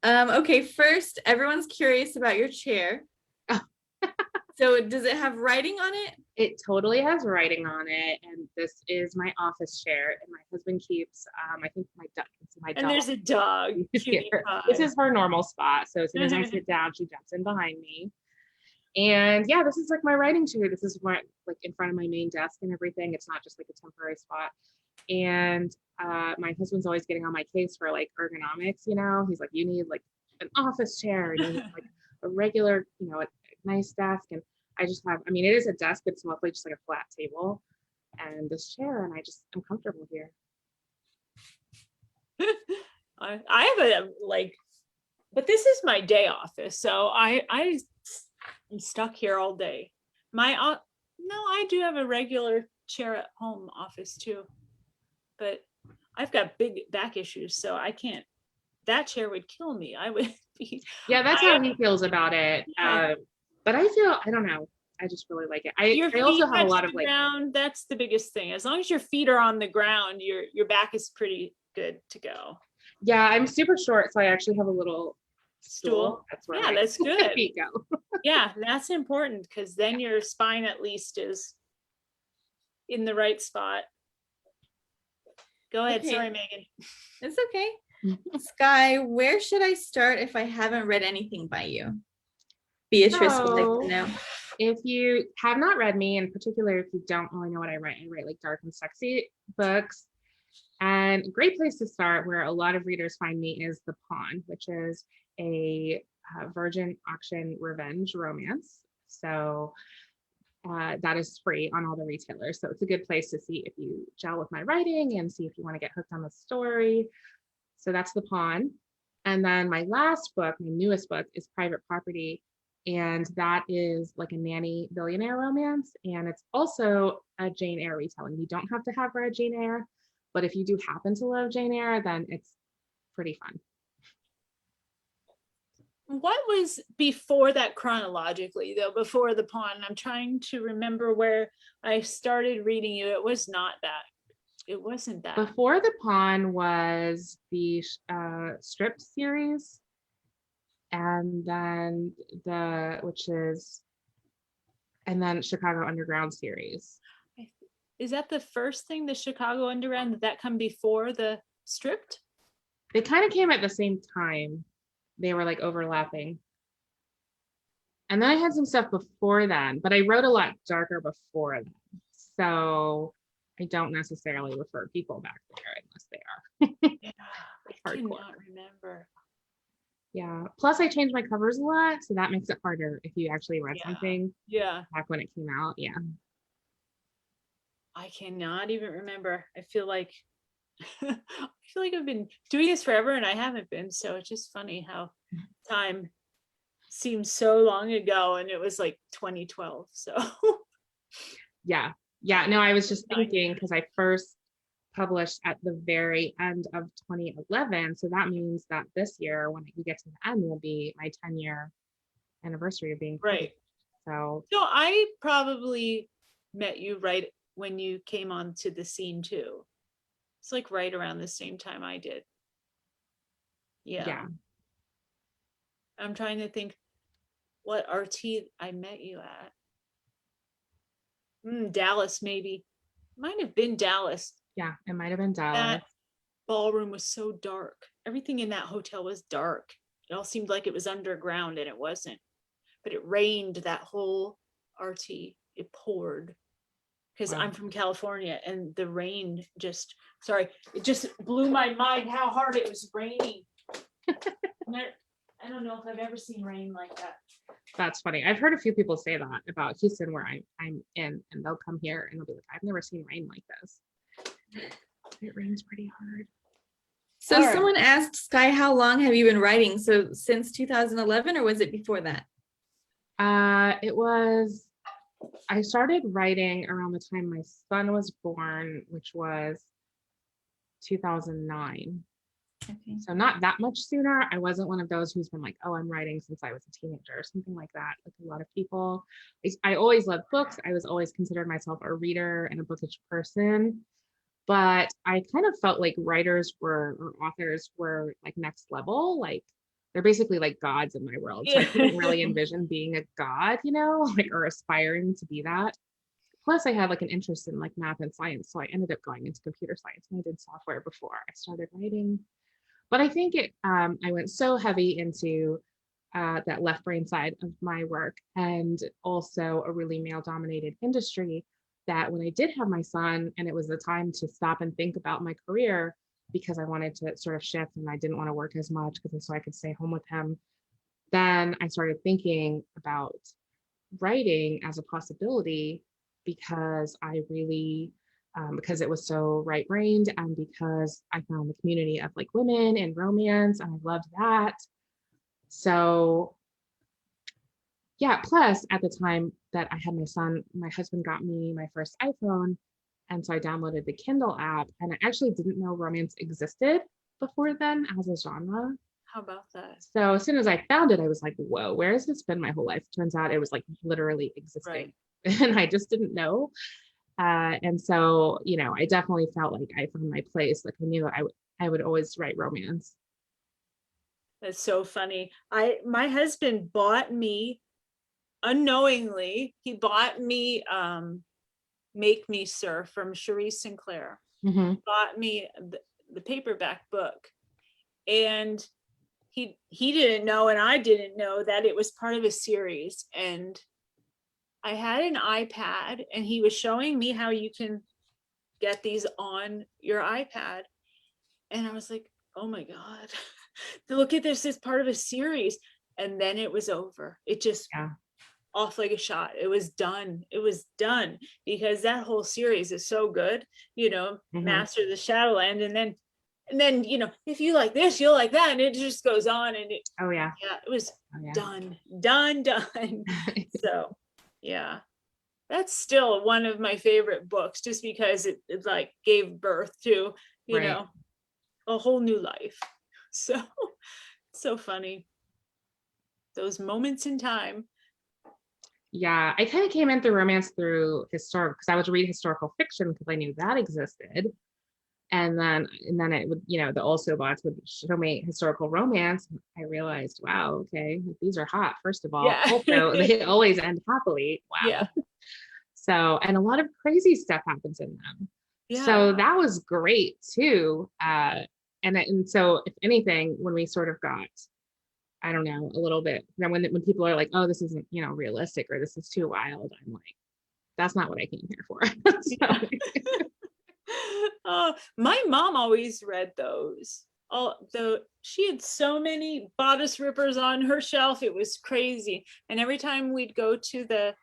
Okay, first, everyone's curious about your chair. Oh. So does it have writing on it? It totally has writing on it, and this is my office chair. And my husband keeps, I think my dog. And there's a dog. Cutie pie. This is her normal spot. So as soon as I sit down, she jumps in behind me. And yeah, this is like my writing chair. This is what like in front of my main desk and everything. It's not just like a temporary spot. And my husband's always getting on my case for like ergonomics. You know, he's like, you need like an office chair, and you need like a regular, you know, a nice desk. And I just have, I mean, it is a desk, but it's mostly just like a flat table and this chair, and I'm comfortable here. I have a like, but this is my day office, so I'm stuck here all day. No, I do have a regular chair at home office too, but I've got big back issues, so I can't. That chair would kill me. I would be. Yeah, that's how he feels about it. Yeah. But I don't know. I just really like it. Your I also feet have a touch lot the of like, ground. That's the biggest thing. As long as your feet are on the ground, your back is pretty good to go. yeah, I'm super short, so I actually have a little stool. That's where Yeah, my that's good. feet go. Yeah, that's important because then your spine at least is in the right spot. Go ahead. Okay. Sorry, Megan. It's okay. Skye, where should I start if I haven't read anything by you? Beatrice would like to know. If you have not read me, in particular, if you don't really know what I write like dark and sexy books. And a great place to start, where a lot of readers find me, is The Pawn, which is a virgin auction revenge romance. So that is free on all the retailers. So it's a good place to see if you gel with my writing and see if you want to get hooked on the story. So that's The Pawn. And then my last book, my newest book, is Private Property. And that is like a nanny billionaire romance. And it's also a Jane Eyre retelling. You don't have to have read Jane Eyre, but if you do happen to love Jane Eyre, then it's pretty fun. What was before that chronologically, though, before The Pawn? I'm trying to remember where I started reading you. It was not that. It wasn't that. Before The Pawn was the Stripped series. And then and then Chicago Underground series. Is that the first thing, the Chicago Underground? Did that come before the Stripped? They kind of came at the same time. They were like overlapping. And then I had some stuff before then, but I wrote a lot darker before then. So I don't necessarily refer people back there unless they are. Yeah, I cannot remember. Yeah. Plus I changed my covers a lot, so that makes it harder if you actually read something back when it came out. Yeah. I cannot even remember. I feel like I've been doing this forever and I haven't been. So it's just funny how time seems so long ago, and it was like 2012. So Yeah. No, I was just thinking, because I first published at the very end of 2011. So that means that this year, when we get to the end, will be my 10-year anniversary of being right. So I probably met you right when you came onto the scene too. It's like right around the same time I did. Yeah. I'm trying to think what RT I met you at. Dallas, maybe. Might have been Dallas. Yeah, it might have been Dallas. That ballroom was so dark. Everything in that hotel was dark. It all seemed like it was underground, and it wasn't. But it rained that whole RT. It poured. Because I'm from California, and the rain it just blew my mind how hard it was raining. I don't know if I've ever seen rain like that. That's funny. I've heard a few people say that about Houston, where I'm in, and they'll come here and they'll be like, I've never seen rain like this. It rains pretty hard. So someone asked, Skye, how long have you been writing? So since 2011, or was it before that? I started writing around the time my son was born, which was 2009. Okay. So not that much sooner. I wasn't one of those who's been like, oh, I'm writing since I was a teenager or something like that. Like a lot of people, I always loved books. I was always considered myself a reader and a bookish person. But I kind of felt like writers were, or authors were like next level. Like they're basically like gods in my world. So I couldn't really envision being a god, like, or aspiring to be that. Plus I had like an interest in like math and science. So I ended up going into computer science, and I did software before I started writing. But I think I went so heavy into that left brain side of my work, and also a really male dominated industry, that when I did have my son and it was the time to stop and think about my career, because I wanted to sort of shift and I didn't want to work as much because so I could stay home with him, then I started thinking about writing as a possibility, because I really because it was so right-brained, and because I found the community of like women and romance, and I loved that. So yeah, plus at the time that I had my son, my husband got me my first iPhone, and so I downloaded the Kindle app, and I actually didn't know romance existed before then as a genre. How about that? So as soon as I found it, I was like, whoa, where has this been my whole life? Turns out it was like literally existing. Right. And I just didn't know. And so, I definitely felt like I found my place. Like I knew I would always write romance. That's so funny. My husband bought me unknowingly, he bought me Make Me Sir from Cherise Sinclair. Mm-hmm. Bought me the paperback book. And he didn't know, and I didn't know that it was part of a series. And I had an iPad, and he was showing me how you can get these on your iPad. And I was like, oh my God, look at this as part of a series. And then it was over. It just off like a shot. It was done. It was done, because that whole series is so good, Master of the Shadowland. And then, if you like this, you'll like that. And it just goes on. And it was done. So yeah, that's still one of my favorite books, just because it like gave birth to, a whole new life. So funny. Those moments in time. Yeah, I kind of came in through romance through historical, because I would read historical fiction because I knew that existed. And then it would, the also bots would show me historical romance. I realized, wow, okay, these are hot, first of all. Yeah. Also, they always end happily. Wow. Yeah. So, and a lot of crazy stuff happens in them. Yeah. So that was great too. And so if anything, when we sort of got, I don't know, a little bit, then when people are like, oh, this isn't, realistic, or this is too wild, I'm like, that's not what I came here for. My mom always read those. Although she had so many bodice rippers on her shelf, it was crazy. And every time we'd go to the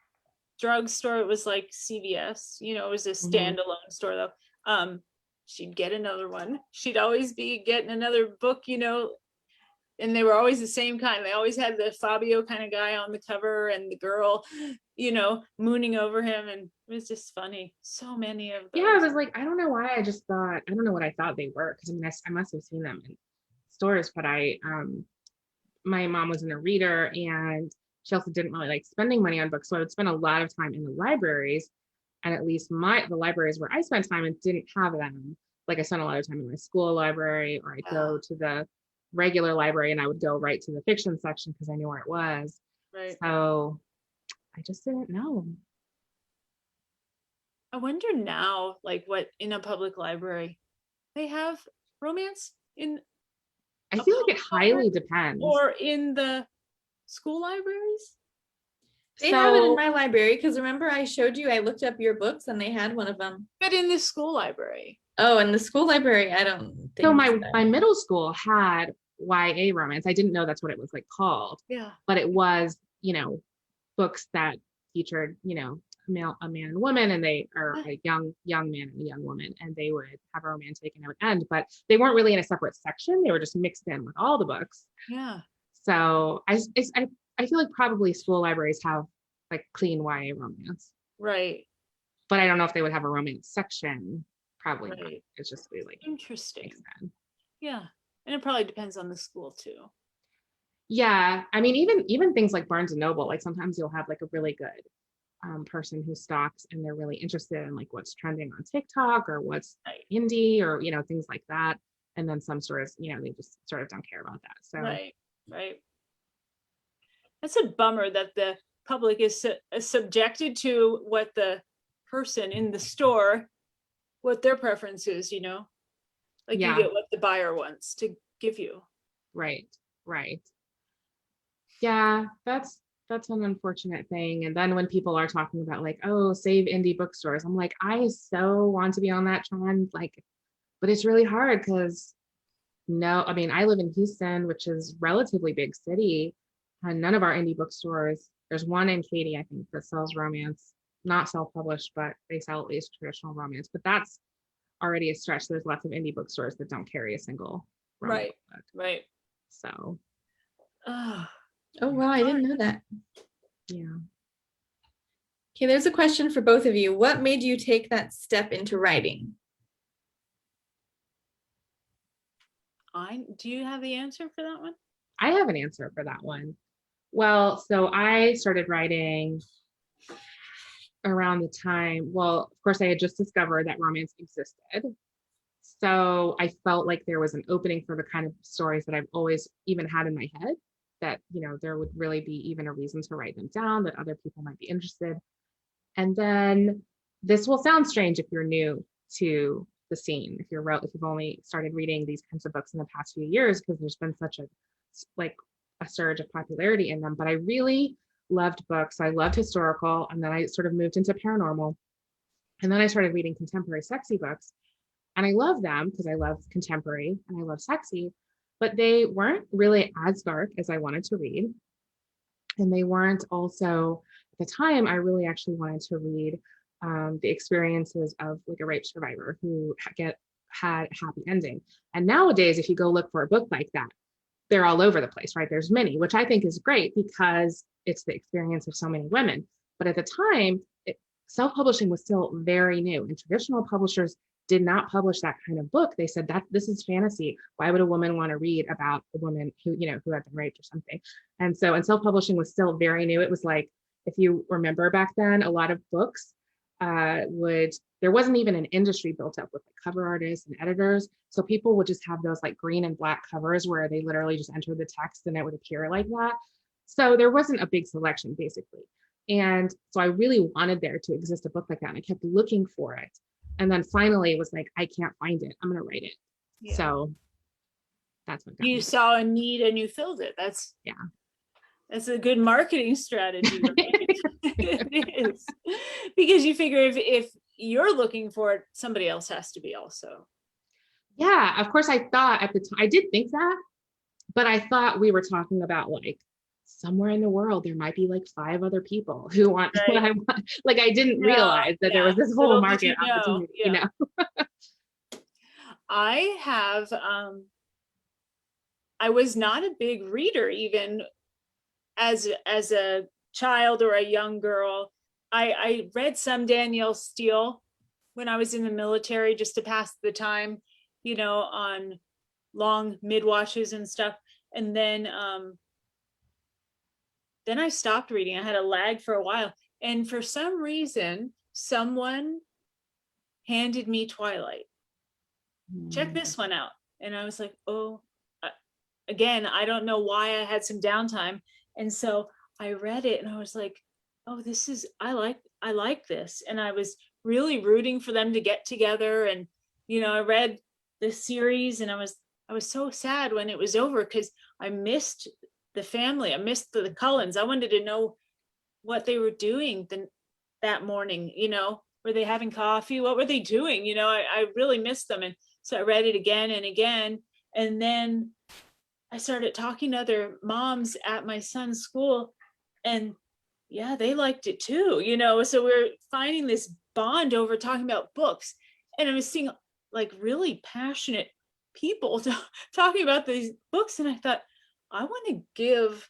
drugstore, it was like CVS, it was a standalone store though. She'd get another one. She'd always be getting another book, and they were always the same kind. They always had the Fabio kind of guy on the cover, and the girl, mooning over him. And it was just funny. So many of those. Yeah, I was like, I don't know why I just thought, I don't know what I thought they were. Because I must have seen them in stores, but my mom wasn't a reader, and she also didn't really like spending money on books. So I would spend a lot of time in the libraries, and at least the libraries where I spent time and didn't have them. Like I spent a lot of time in my school library, or I'd go to the regular library, and I would go right to the fiction section because I knew where it was. Right. So I just didn't know. I wonder now, like, what in a public library they have romance in. I feel like it highly depends. Or in the school libraries. They have it in my library, because remember I showed you, I looked up your books and they had one of them. But in the school library. Oh, in the school library, I don't think so. My middle school had YA romance. I didn't know that's what it was like called. Yeah. But it was, books that featured, a man and a woman, and they are a young man and a young woman, and they would have a romantic and it would end, but they weren't really in a separate section. They were just mixed in with all the books. Yeah. So I feel like probably school libraries have like clean YA romance. Right. But I don't know if they would have a romance section. probably not. Right. It's just we like Interesting. makes sense. Yeah. And it probably depends on the school too. Yeah, I mean, even things like Barnes and Noble, like sometimes you'll have like a really good person who stocks and they're really interested in like what's trending on TikTok or what's Right. indie or things like that. And then some stores, they just sort of don't care about that. So Right. Right. That's a bummer that the public is subjected to what the person in the store, what their preference is, like you yeah, get what the buyer wants to give you. right, right. Yeah, that's an unfortunate thing. And then when people are talking about like, oh, save indie bookstores, I'm like, I so want to be on that trend, like, but it's really hard because no, I mean, I live in Houston, which is relatively big city, and none of our indie bookstores, there's one in Katy, I think, that sells romance, not self-published, but they sell at least traditional romance. But that's already a stretch. There's lots of indie bookstores that don't carry a single romance Right. book. Right. So, Oh, Oh, wow, I didn't know that. yeah. Okay, there's a question for both of you. What made you take that step into writing? do you have the answer for that one? I have an answer for that one. Well, so I started writing around the time, well, of course, I had just discovered that romance existed. So I felt like there was an opening for the kind of stories that I've always even had in my head, that, there would really be even a reason to write them down, that other people might be interested. And then this will sound strange if you're new to the scene, if you've only started reading these kinds of books in the past few years, because there's been such a surge of popularity in them. But I really loved books. I loved historical, and then I sort of moved into paranormal. And then I started reading contemporary sexy books. And I love them because I love contemporary and I love sexy, but they weren't really as dark as I wanted to read. And they weren't also, at the time, I really actually wanted to read the experiences of like a rape survivor who had a happy ending. And nowadays, if you go look for a book like that, they're all over the place, right? There's many, which I think is great because it's the experience of so many women. But at the time, self-publishing was still very new, and traditional publishers did not publish that kind of book. They said that this is fantasy. Why would a woman want to read about a woman who had been raped or something? And self-publishing was still very new. It was like, if you remember back then, a lot of books there wasn't even an industry built up with like cover artists and editors. So people would just have those like green and black covers where they literally just enter the text and it would appear like that. So there wasn't a big selection basically. And so I really wanted there to exist a book like that. And I kept looking for it. And then finally it was like, I can't find it. I'm going to write it. Yeah. So that's what got you me. Saw a need and you filled it. That's a good marketing strategy. It is. Because you figure if you're looking for it, somebody else has to be also. Yeah, of course. I thought at the time, I did think that, but I thought we were talking about like somewhere in the world, there might be like 5 other people who want what I want. Like I didn't realize that there was this whole market opportunity, I have, I was not a big reader even as a child or a young girl. I read some Danielle Steele when I was in the military just to pass the time, on long mid-watches and stuff. And then I stopped reading. I had a lag for a while. And for some reason, someone handed me Twilight. Check this one out. And I was like, oh, again, I don't know why I had some downtime. And so I read it and I was like, oh, I like this. And I was really rooting for them to get together. And, I read the series and I was so sad when it was over because I missed the family. I missed the Cullens. I wanted to know what they were doing that morning. Were they having coffee? What were they doing? I really missed them. And so I read it again and again. And then I started talking to other moms at my son's school, and yeah, they liked it too, so we're finding this bond over talking about books. And I was seeing like really passionate people talking about these books. And I thought, I want to give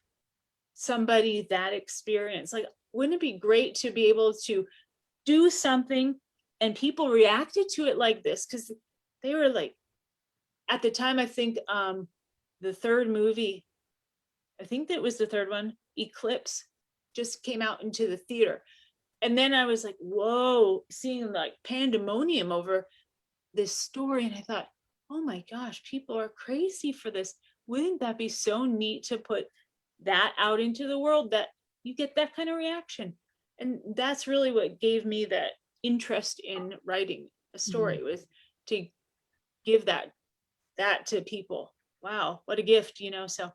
somebody that experience. Like, wouldn't it be great to be able to do something and people reacted to it like this because they were like, at the time, I think the third movie, I think that was the third one, Eclipse, just came out into the theater. And then I was like, whoa, seeing like pandemonium over this story. And I thought, oh my gosh, people are crazy for this. Wouldn't that be so neat to put that out into the world, that you get that kind of reaction? And that's really what gave me that interest in writing a story, was to give that to people. Wow, what a gift, so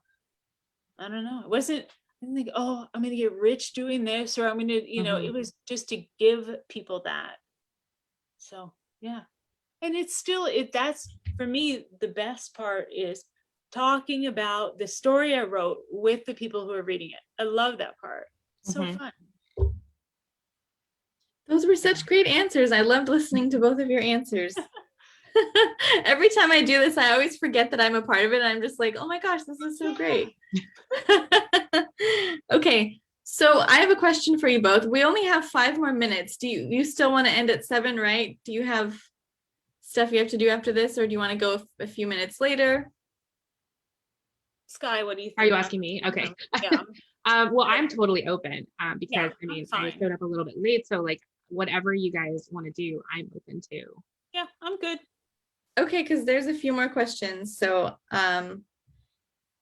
I don't know. I didn't think, oh, I'm gonna get rich doing this, or I'm gonna, it was just to give people that. So yeah. And it's still, that's for me, the best part is talking about the story I wrote with the people who are reading it. I love that part. It's so fun. Those were such great answers. I loved listening to both of your answers. Every time I do this, I always forget that I'm a part of it. I'm just like, oh my gosh, this is so great. Okay, so I have a question for you both. We only have 5 more minutes. Do you still want to end at 7, right? Do you have stuff you have to do after this, or do you want to go a few minutes later? Skye, what do you think? Are you asking me? Okay. Yeah. Well, I'm totally open because Yeah, I mean, I'm I fine. showed up a little bit late, so like whatever you guys want to do, I'm open to. Yeah, I'm good. Okay, because there's a few more questions. So,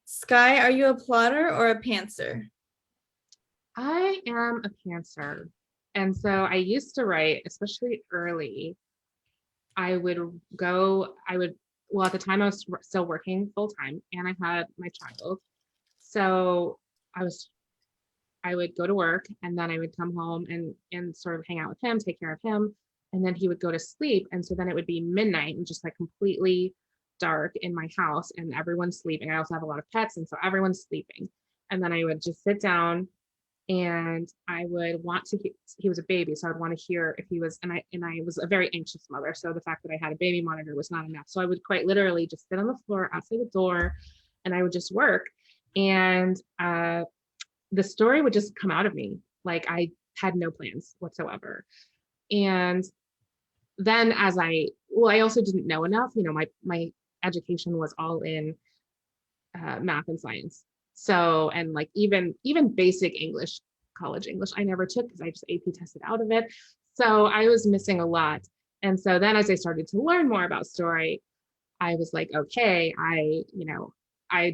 Skye, are you a plotter or a pantser? I am a pantser. And so I used to write, especially early. Well, at the time I was still working full time and I had my child. So I would go to work and then I would come home and sort of hang out with him, take care of him. And then he would go to sleep. And so then it would be midnight and just like completely dark in my house and everyone's sleeping. I also have a lot of pets. And so everyone's sleeping. And then I would just sit down and I would want to, he was a baby. So I would want to hear if he was, and I was a very anxious mother. So the fact that I had a baby monitor was not enough. So I would quite literally just sit on the floor outside the door and I would just work. And the story would just come out of me. Like I had no plans whatsoever. And then I also didn't know enough, my education was all in math and science. So, and like even basic English, college English, I never took because I just AP tested out of it. So I was missing a lot. And so then as I started to learn more about story, I was like, okay, I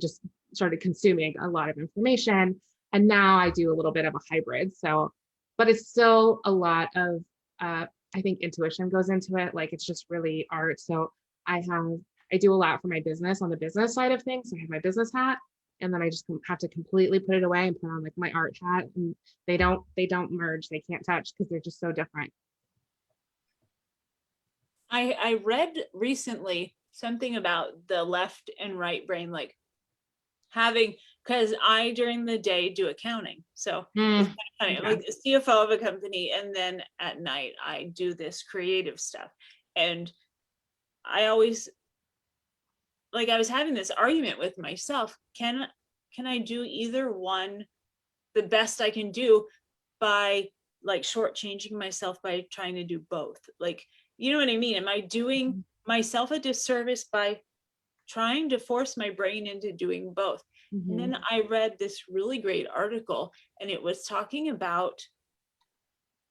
just started consuming a lot of information. And now I do a little bit of a hybrid. So, but it's still a lot of, I think intuition goes into it. Like it's just really art. So I do a lot for my business on the business side of things. So I have my business hat and then I just have to completely put it away and put on like my art hat, and they don't merge. They can't touch because they're just so different. I read recently something about the left and right brain, like having, because I during the day do accounting. So it's kind of funny. I'm like the CFO of a company, and then at night I do this creative stuff. And I always, like, I was having this argument with myself. Can I do either one the best I can do by like shortchanging myself by trying to do both? Like, you know what I mean? Am I doing myself a disservice by trying to force my brain into doing both? And then I read this really great article, and it was talking about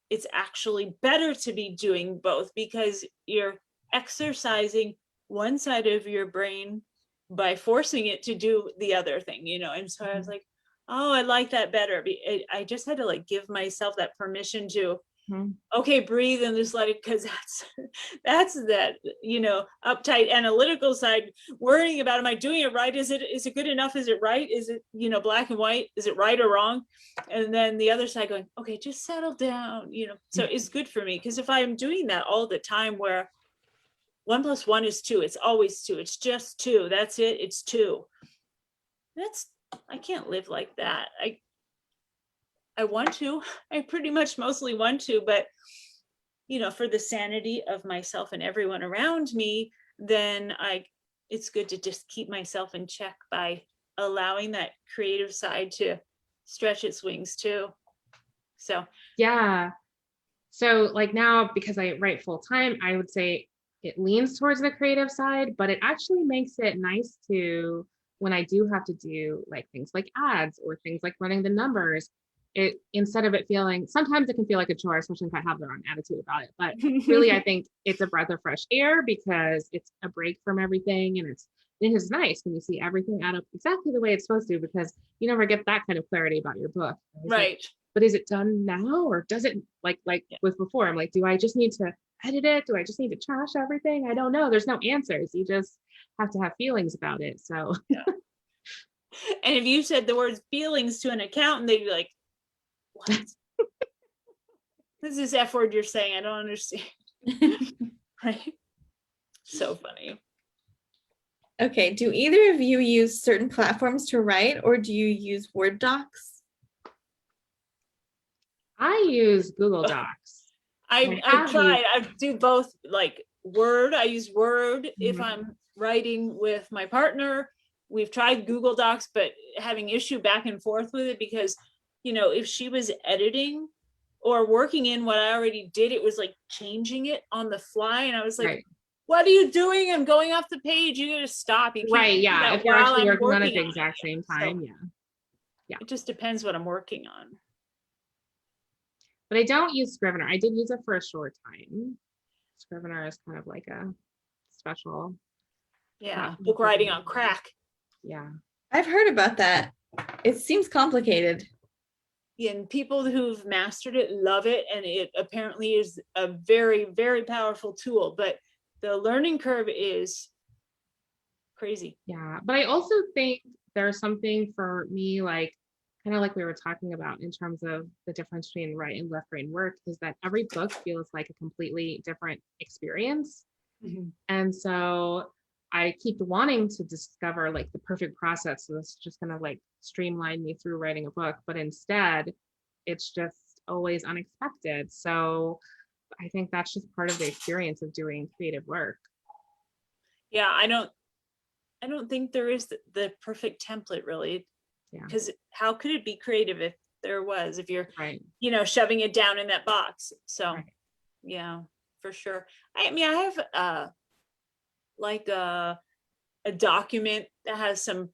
it's actually better to be doing both because you're exercising one side of your brain by forcing it to do the other thing, And so I was like, oh, I like that better. I just had to like give myself that permission to, okay, breathe and just let it, because that's that, uptight analytical side, worrying about, am I doing it right? Is it good enough? Is it right? Is it, black and white? Is it right or wrong? And then the other side going, okay, just settle down, So it's good for me, because if I'm doing that all the time, where 1 + 1 is 2, it's always 2, it's just 2, that's it, it's 2. I can't live like that. I want to, I pretty much mostly want to, but for the sanity of myself and everyone around me, then it's good to just keep myself in check by allowing that creative side to stretch its wings too. So yeah, So like now, because I write full time, I would say it leans towards the creative side, but it actually makes it nice to, when I do have to do like things like ads or things like running the numbers, it, instead of it feeling, sometimes it can feel like a chore, especially if I have the wrong attitude about it. But really, I think it's a breath of fresh air because it's a break from everything, and it is nice when you see everything add up exactly the way it's supposed to, because you never get that kind of clarity about your book. It's like, Right. but is it done now, or does it, like with before, I'm like, do I just need to edit it? Do I just need to trash everything? I don't know. There's no answers. You just have to have feelings about it. So And if you said the words feelings to an accountant, they'd be like, what? This is F word you're saying. I don't understand. Right? So funny. Okay, do either of you use certain platforms to write, or do you use Word docs? I use Google Docs. I have tried. I do both, like Word. I use Word if Mhm. I'm writing with my partner. We've tried Google Docs, but having issue back and forth with it because, you know, if she was editing or working in what I already did, it was like changing it on the fly. And I was like, Right. what are you doing? I'm going off the page. You gotta stop. You can't Right. do Yeah. that If you're while actually I'm working on it working the on exact it. same So time. Yeah. it just depends what I'm working on. But I don't use Scrivener. I did use it for a short time. Scrivener is kind of like a special Yeah, platform book for writing doing on it. crack. Yeah. I've heard about that. It seems complicated. And people who've mastered it love it, and it apparently is a very, very powerful tool, but the learning curve is crazy. Yeah. But I also think there's something for me, like kind of like we were talking about in terms of the difference between right and left brain work, is that every book feels like a completely different experience. And so I keep wanting to discover like the perfect process. So that's just gonna like streamline me through writing a book, but instead it's just always unexpected. So I think that's just part of the experience of doing creative work. Yeah, I don't think there is the perfect template really, Yeah. because how could it be creative if there was, if you're, Right. you know, shoving it down in that box? So Right. yeah, for sure. I mean, I have like a document that has some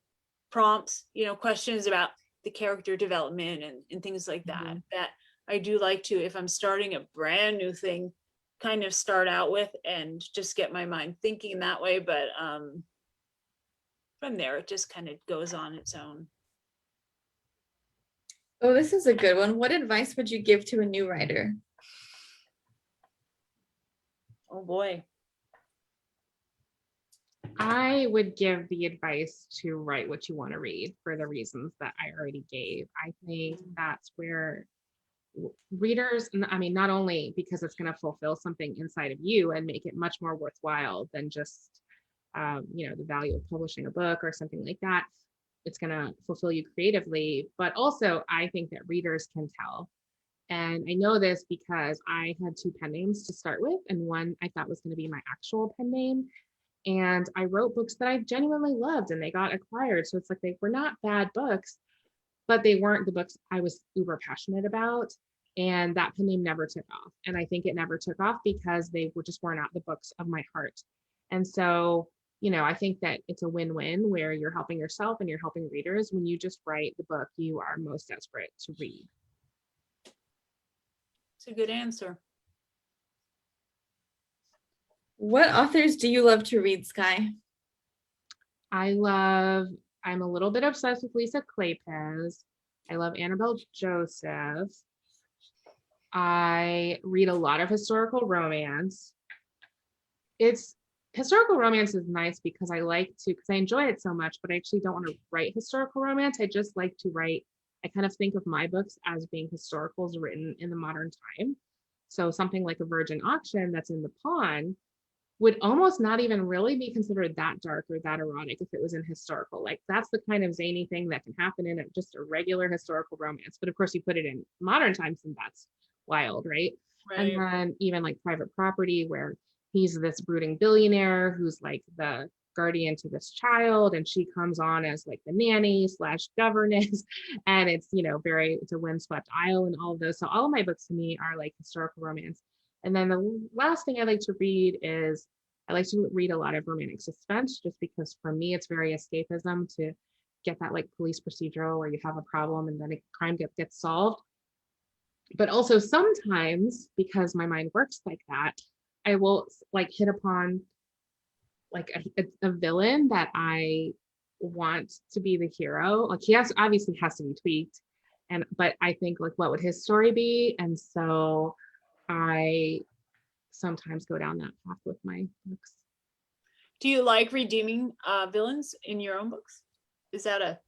prompts, you know, questions about the character development and things like that, Mhm. that I do like to, if I'm starting a brand new thing, kind of start out with and just get my mind thinking that way. But from there, it just kind of goes on its own. Oh, this is a good one. What advice would you give to a new writer? Oh boy. I would give the advice to write what you want to read for the reasons that I already gave. I think that's where readers, I mean, not only because it's going to fulfill something inside of you and make it much more worthwhile than just, you know, the value of publishing a book or something like that. It's going to fulfill you creatively, but also I think that readers can tell. And I know this because I had two pen names to start with, and one I thought was going to be my actual pen name. And I wrote books that I genuinely loved and they got acquired. So it's like they were not bad books, but they weren't the books I was uber passionate about. And that pen name never took off. And I think it never took off because they just were not the books of my heart. And so, you know, I think that it's a win-win where you're helping yourself and you're helping readers when you just write the book you are most desperate to read. It's a good answer. What authors do you love to read, Skye? I'm a little bit obsessed with Lisa Kleypas. I love Annabelle Joseph. I read a lot of historical romance. Historical romance is nice because I enjoy it so much, but I actually don't want to write historical romance. I just like to write, I kind of think of my books as being historicals written in the modern time. So something like A Virgin Auction that's in the Pawn would almost not even really be considered that dark or that erotic if it was in historical. Like that's the kind of zany thing that can happen in just a regular historical romance. But of course, you put it in modern times and that's wild, right? And Right. then even like Private Property, where he's this brooding billionaire who's like the guardian to this child, and she comes on as like the nanny slash governess, and it's, you know, it's a windswept isle and all of those. So all of my books to me are like historical romance. And then the last thing I like to read is I like to read a lot of romantic suspense, just because for me it's very escapism to get that like police procedural where you have a problem and then a crime gets solved. But also sometimes, because my mind works like that, I will like hit upon like a villain that I want to be the hero. Like he obviously has to be tweaked, but I think like what would his story be? And so I sometimes go down that path with my books. Do you like redeeming villains in your own books? Is that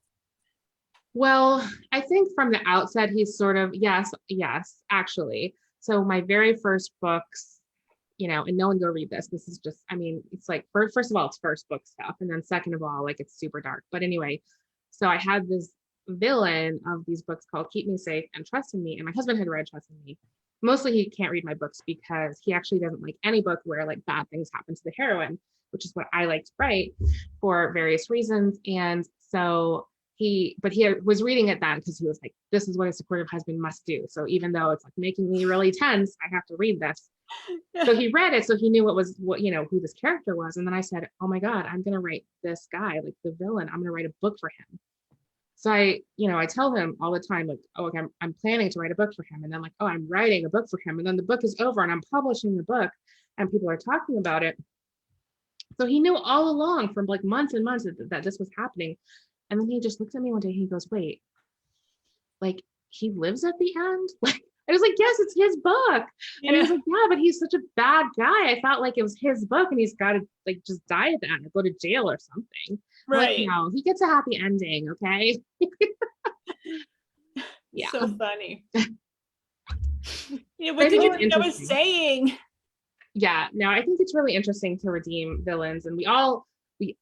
Well, I think from the outset, he's sort of, yes, actually. So my very first books, you know, and no one go read this. This is just, I mean, it's like, first of all, it's first book stuff. And then second of all, like it's super dark. But anyway, so I had this villain of these books called Keep Me Safe and Trust in Me. And my husband had read Trust in Me. Mostly he can't read my books because he actually doesn't like any book where like bad things happen to the heroine, which is what I like to write for various reasons. And so he was reading it then because he was like, this is what a supportive husband must do. So even though it's like making me really tense, I have to read this. So he read it, so he knew who this character was. And then I said, oh my God, I'm gonna write this guy, like the villain. I'm gonna write a book for him. So I tell him all the time, like, oh, okay, I'm planning to write a book for him. And then like, oh, I'm writing a book for him. And then the book is over and I'm publishing the book and people are talking about it. So he knew all along from like months and months that this was happening. And then he just looked at me one day and he goes, wait, like he lives at the end? Like, I was like, yes, it's his book. yeah. And he was like, yeah, but he's such a bad guy. I felt like it was his book and he's got to like just die at the end or go to jail or something. Right. Like, no, he gets a happy ending, okay? Yeah. So funny. Yeah, what did you think I was saying? Yeah, no, I think it's really interesting to redeem villains, and we all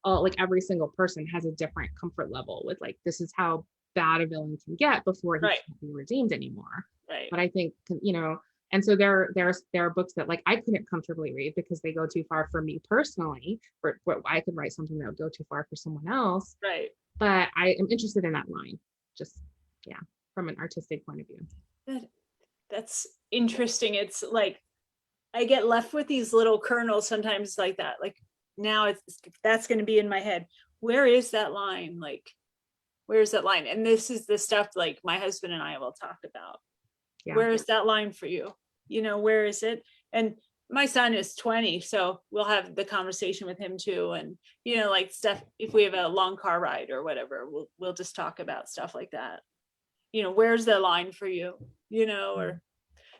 like every single person has a different comfort level with like this is how bad a villain can get before he can't be redeemed anymore. Right. But I think, you know, and so there are books that like I couldn't comfortably read because they go too far for me personally. For I could write something that would go too far for someone else. Right. But I am interested in that line, just from an artistic point of view. That's interesting. It's like I get left with these little kernels sometimes like that. Like now that's going to be in my head. Where is that line? Like, where's that line? And this is the stuff like my husband and I will talk about. Yeah. Where is that line for you? You know, where is it? And my son is 20, so we'll have the conversation with him too. And, you know, like stuff, if we have a long car ride or whatever, we'll just talk about stuff like that. You know, where's the line for you? You know, or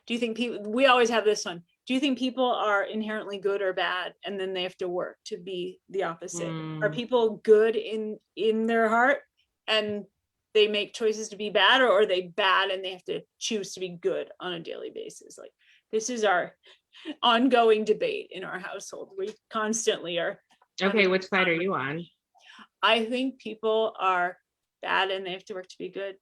do you think we always have this one. Do you think people are inherently good or bad and then they have to work to be the opposite? Are people good in their heart and they make choices to be bad, or are they bad and they have to choose to be good on a daily basis? Like this is our ongoing debate in our household. We constantly are. Okay, which side are you on? I think people are bad and they have to work to be good.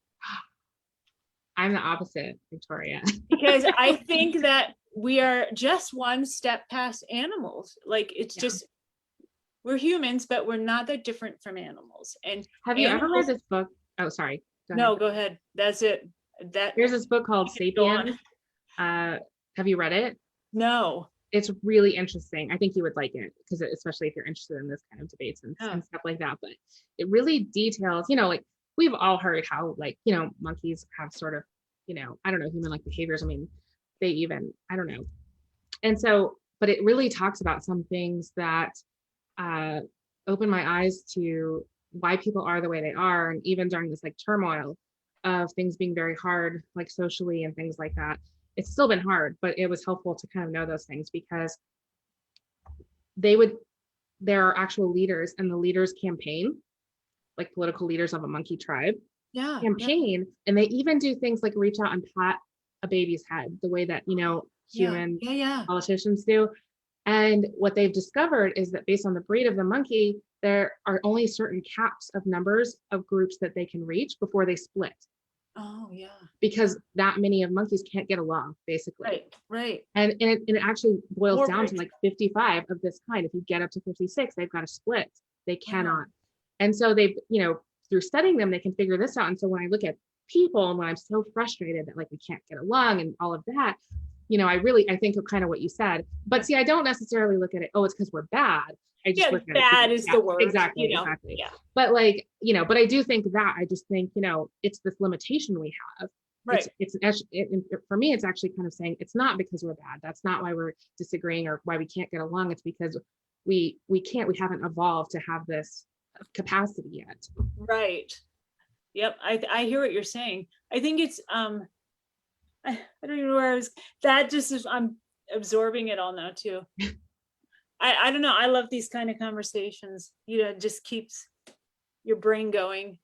I'm the opposite, Victoria. Because I think that we are just one step past animals. Like it's just, we're humans, but we're not that different from animals. And have you ever read this book? Oh, sorry. No, go ahead. That's it. There's this book called Sapiens. Have you read it? No. It's really interesting. I think you would like it because especially if you're interested in this kind of debates and stuff like that. But it really details, you know, like we've all heard how like, you know, monkeys have sort of, you know, I don't know, human like behaviors. I mean, they even, I don't know. And so, but it really talks about some things that open my eyes to why people are the way they are. And even during this like turmoil of things being very hard, like socially and things like that, it's still been hard, but it was helpful to kind of know those things because there are actual leaders and the leaders campaign, like political leaders of a monkey tribe campaign. And they even do things like reach out and pat a baby's head the way that, you know, human politicians do. And what they've discovered is that based on the breed of the monkey, there are only certain caps of numbers of groups that they can reach before they split. Oh yeah. Because that many of monkeys can't get along, basically. Right. And it actually boils down to like 55 of this kind. If you get up to 56, they've got to split. They cannot. And so they've, through studying them, they can figure this out. And so when I look at people and when I'm so frustrated that like we can't get along and all of that, I think of kind of what you said. But see, I don't necessarily look at it, oh, it's because we're bad. I just look at bad it. Is the word. Exactly. Yeah. But like, but I do think that I just think, it's this limitation we have. Right. For me, it's actually kind of saying it's not because we're bad. That's not why we're disagreeing or why we can't get along. It's because we haven't evolved to have this capacity yet. Right. Yep. I hear what you're saying. I think it's, I don't even know where I was, that just is, I'm absorbing it all now too. I don't know. I love these kind of conversations. It just keeps your brain going.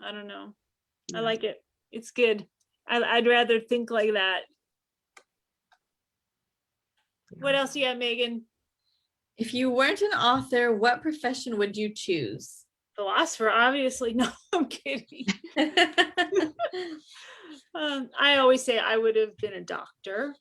I don't know. I like it. It's good. I'd rather think like that. What else you got, Megan? If you weren't an author, what profession would you choose? Philosopher, obviously. No, I'm kidding. I always say I would have been a doctor.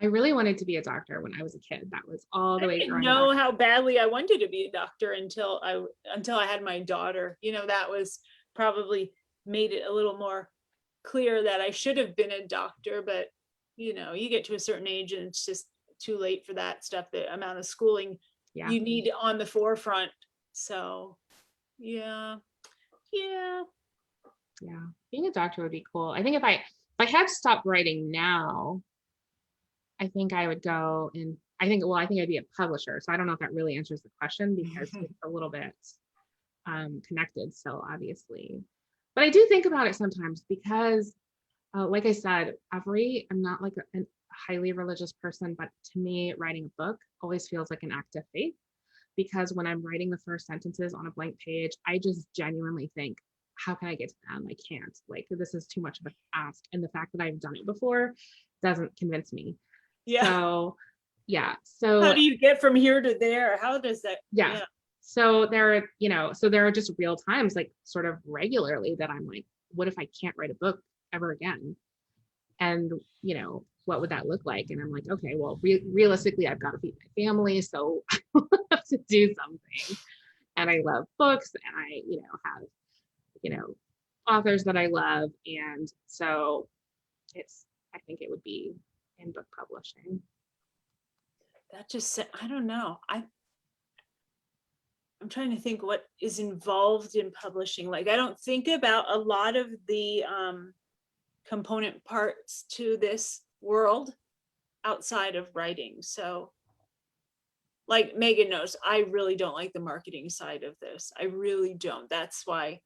I really wanted to be a doctor when I was a kid. That was all the way I growing didn't know up. how badly I wanted to be a doctor until I had my daughter. That was probably made it a little more clear that I should have been a doctor, but you get to a certain age and it's just too late for that stuff, the amount of schooling you need on the forefront. So yeah. Being a doctor would be cool. I think if I had to stop writing now, I think I would go and I think I'd be a publisher. So I don't know if that really answers the question because it's a little bit connected still, obviously. But I do think about it sometimes because like I said, I'm not like a highly religious person, but to me, writing a book always feels like an act of faith, because when I'm writing the first sentences on a blank page, I just genuinely think, how can I get to the end? I can't. Like, this is too much of an ask. And the fact that I've done it before doesn't convince me. Yeah. So how do you get from here to there? How does that? Yeah. So there are just real times, like sort of regularly, that I'm like, what if I can't write a book ever again? And what would that look like? And I'm like, okay, well, realistically, I've got to feed my family, so I have to do something. And I love books, and I have authors that I love, and so I think it would be in book publishing. That just, I don't know. I'm trying to think what is involved in publishing. Like, I don't think about a lot of the component parts to this world outside of writing. So like Megan knows, I really don't like the marketing side of this. I really don't. That's why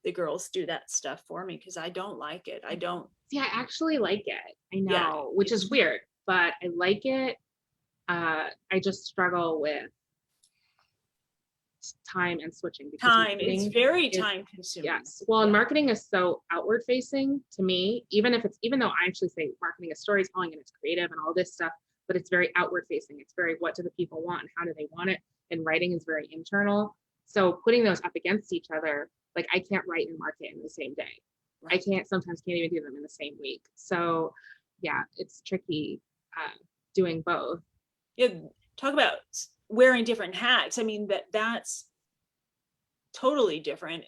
the girls do that stuff for me, because I don't like it. I don't. See, I actually like it. I know, which is weird, but I like it. I just struggle with time and switching. It's very time consuming. Yes. Well, and marketing is so outward facing to me, even though I actually say marketing is storytelling and it's creative and all this stuff, but it's very outward facing. It's very, what do the people want and how do they want it? And writing is very internal. So putting those up against each other, like I can't write and market in the same day. Right. I sometimes can't even do them in the same week. So yeah, it's tricky doing both. Yeah, talk about wearing different hats. I mean, that's totally different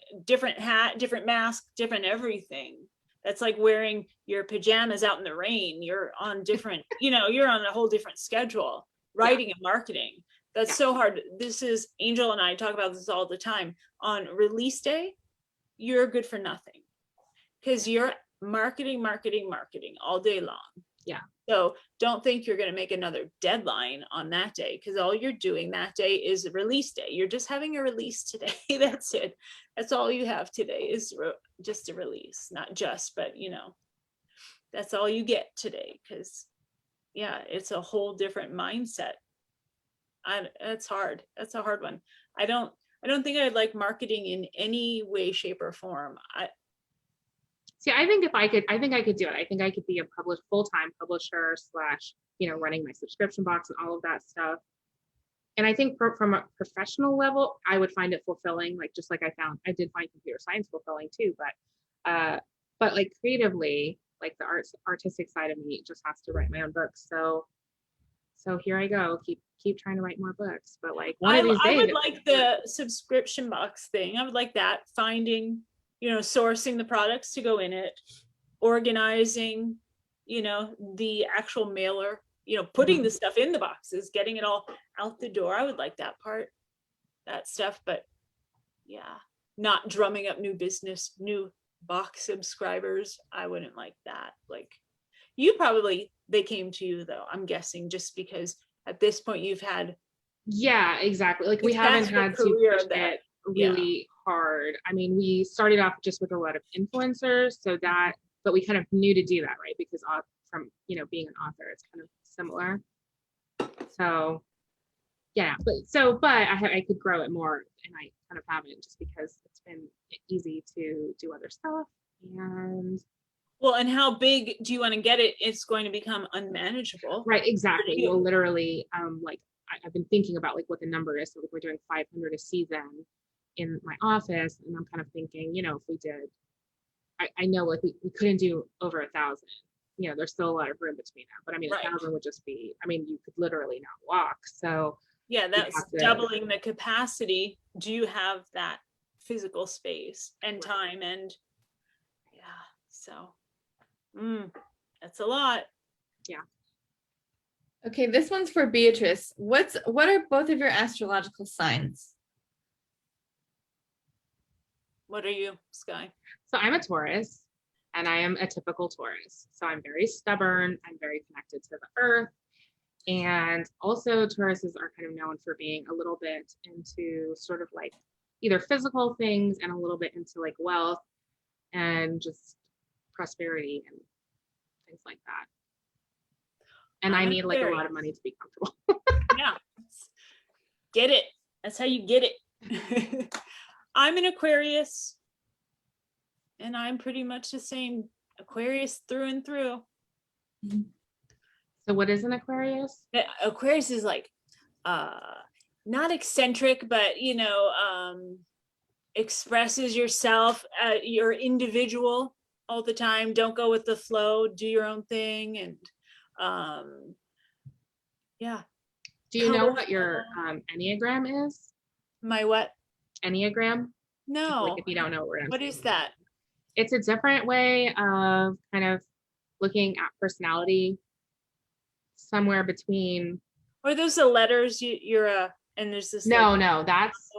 hat, different mask, different everything. That's like wearing your pajamas out in the rain. You're on different, you're on a whole different schedule. Writing and marketing, that's so hard. This is, Angel and I talk about this all the time. On release day, you're good for nothing, because you're marketing all day long. Yeah. So don't think you're going to make another deadline on that day, because all you're doing that day is a release day. You're just having a release today. That's it. That's all you have today is just a release. Not just, but that's all you get today, because it's a whole different mindset. It's hard. That's a hard one. I don't think I'd like marketing in any way, shape, or form. I think I could do it. I think I could be a full-time publisher / running my subscription box and all of that stuff. And I think from a professional level, I would find it fulfilling, like just like I did find computer science fulfilling too. But like creatively, like the artistic side of me just has to write my own books. So so here I go, keep trying to write more books, but like one of these I days. would like the subscription box thing. I would like that. Finding, sourcing the products to go in it, organizing, the actual mailer, putting the stuff in the boxes, getting it all out the door. I would like that part, that stuff, but yeah, not drumming up new business, new box subscribers. I wouldn't like that. Like they came to you though, I'm guessing, just because at this point you've had. Yeah, exactly. Like we haven't had to push it really hard. I mean, we started off just with a lot of influencers, but we kind of knew to do that, right? Because from, being an author, it's kind of similar. So yeah, but I could grow it more, and I kind of haven't, just because it's been easy to do other stuff. And well, and how big do you want to get it? It's going to become unmanageable. Right, exactly. Well, literally, like I've been thinking about like what the number is. So like we're doing 500 a season in my office, and I'm kind of thinking, if we did, I know like we couldn't do over 1,000. There's still a lot of room between that, but I mean, 1,000 would just be, I mean, you could literally not walk. So yeah, that's doubling the capacity. Do you have that physical space and time? And yeah, so that's a lot. Yeah. Okay, this one's for Beatrice. What are both of your astrological signs? What are you, Skye? So I'm a Taurus, and I am a typical Taurus. So I'm very stubborn. I'm very connected to the earth. And also Tauruses are kind of known for being a little bit into sort of like either physical things and a little bit into like wealth and just prosperity and things like that. And I need like a lot of money to be comfortable. Yeah. Get it. That's how you get it. I'm an Aquarius, and I'm pretty much the same Aquarius through and through. So what is an Aquarius? Aquarius is like not eccentric, but expresses yourself, you're individual all the time. Don't go with the flow, do your own thing. And yeah. Do you know what your Enneagram is? My what? Enneagram? No. Like if you don't know what is that? It's a different way of kind of looking at personality, somewhere between. Are those the letters you're and there's this? No, that's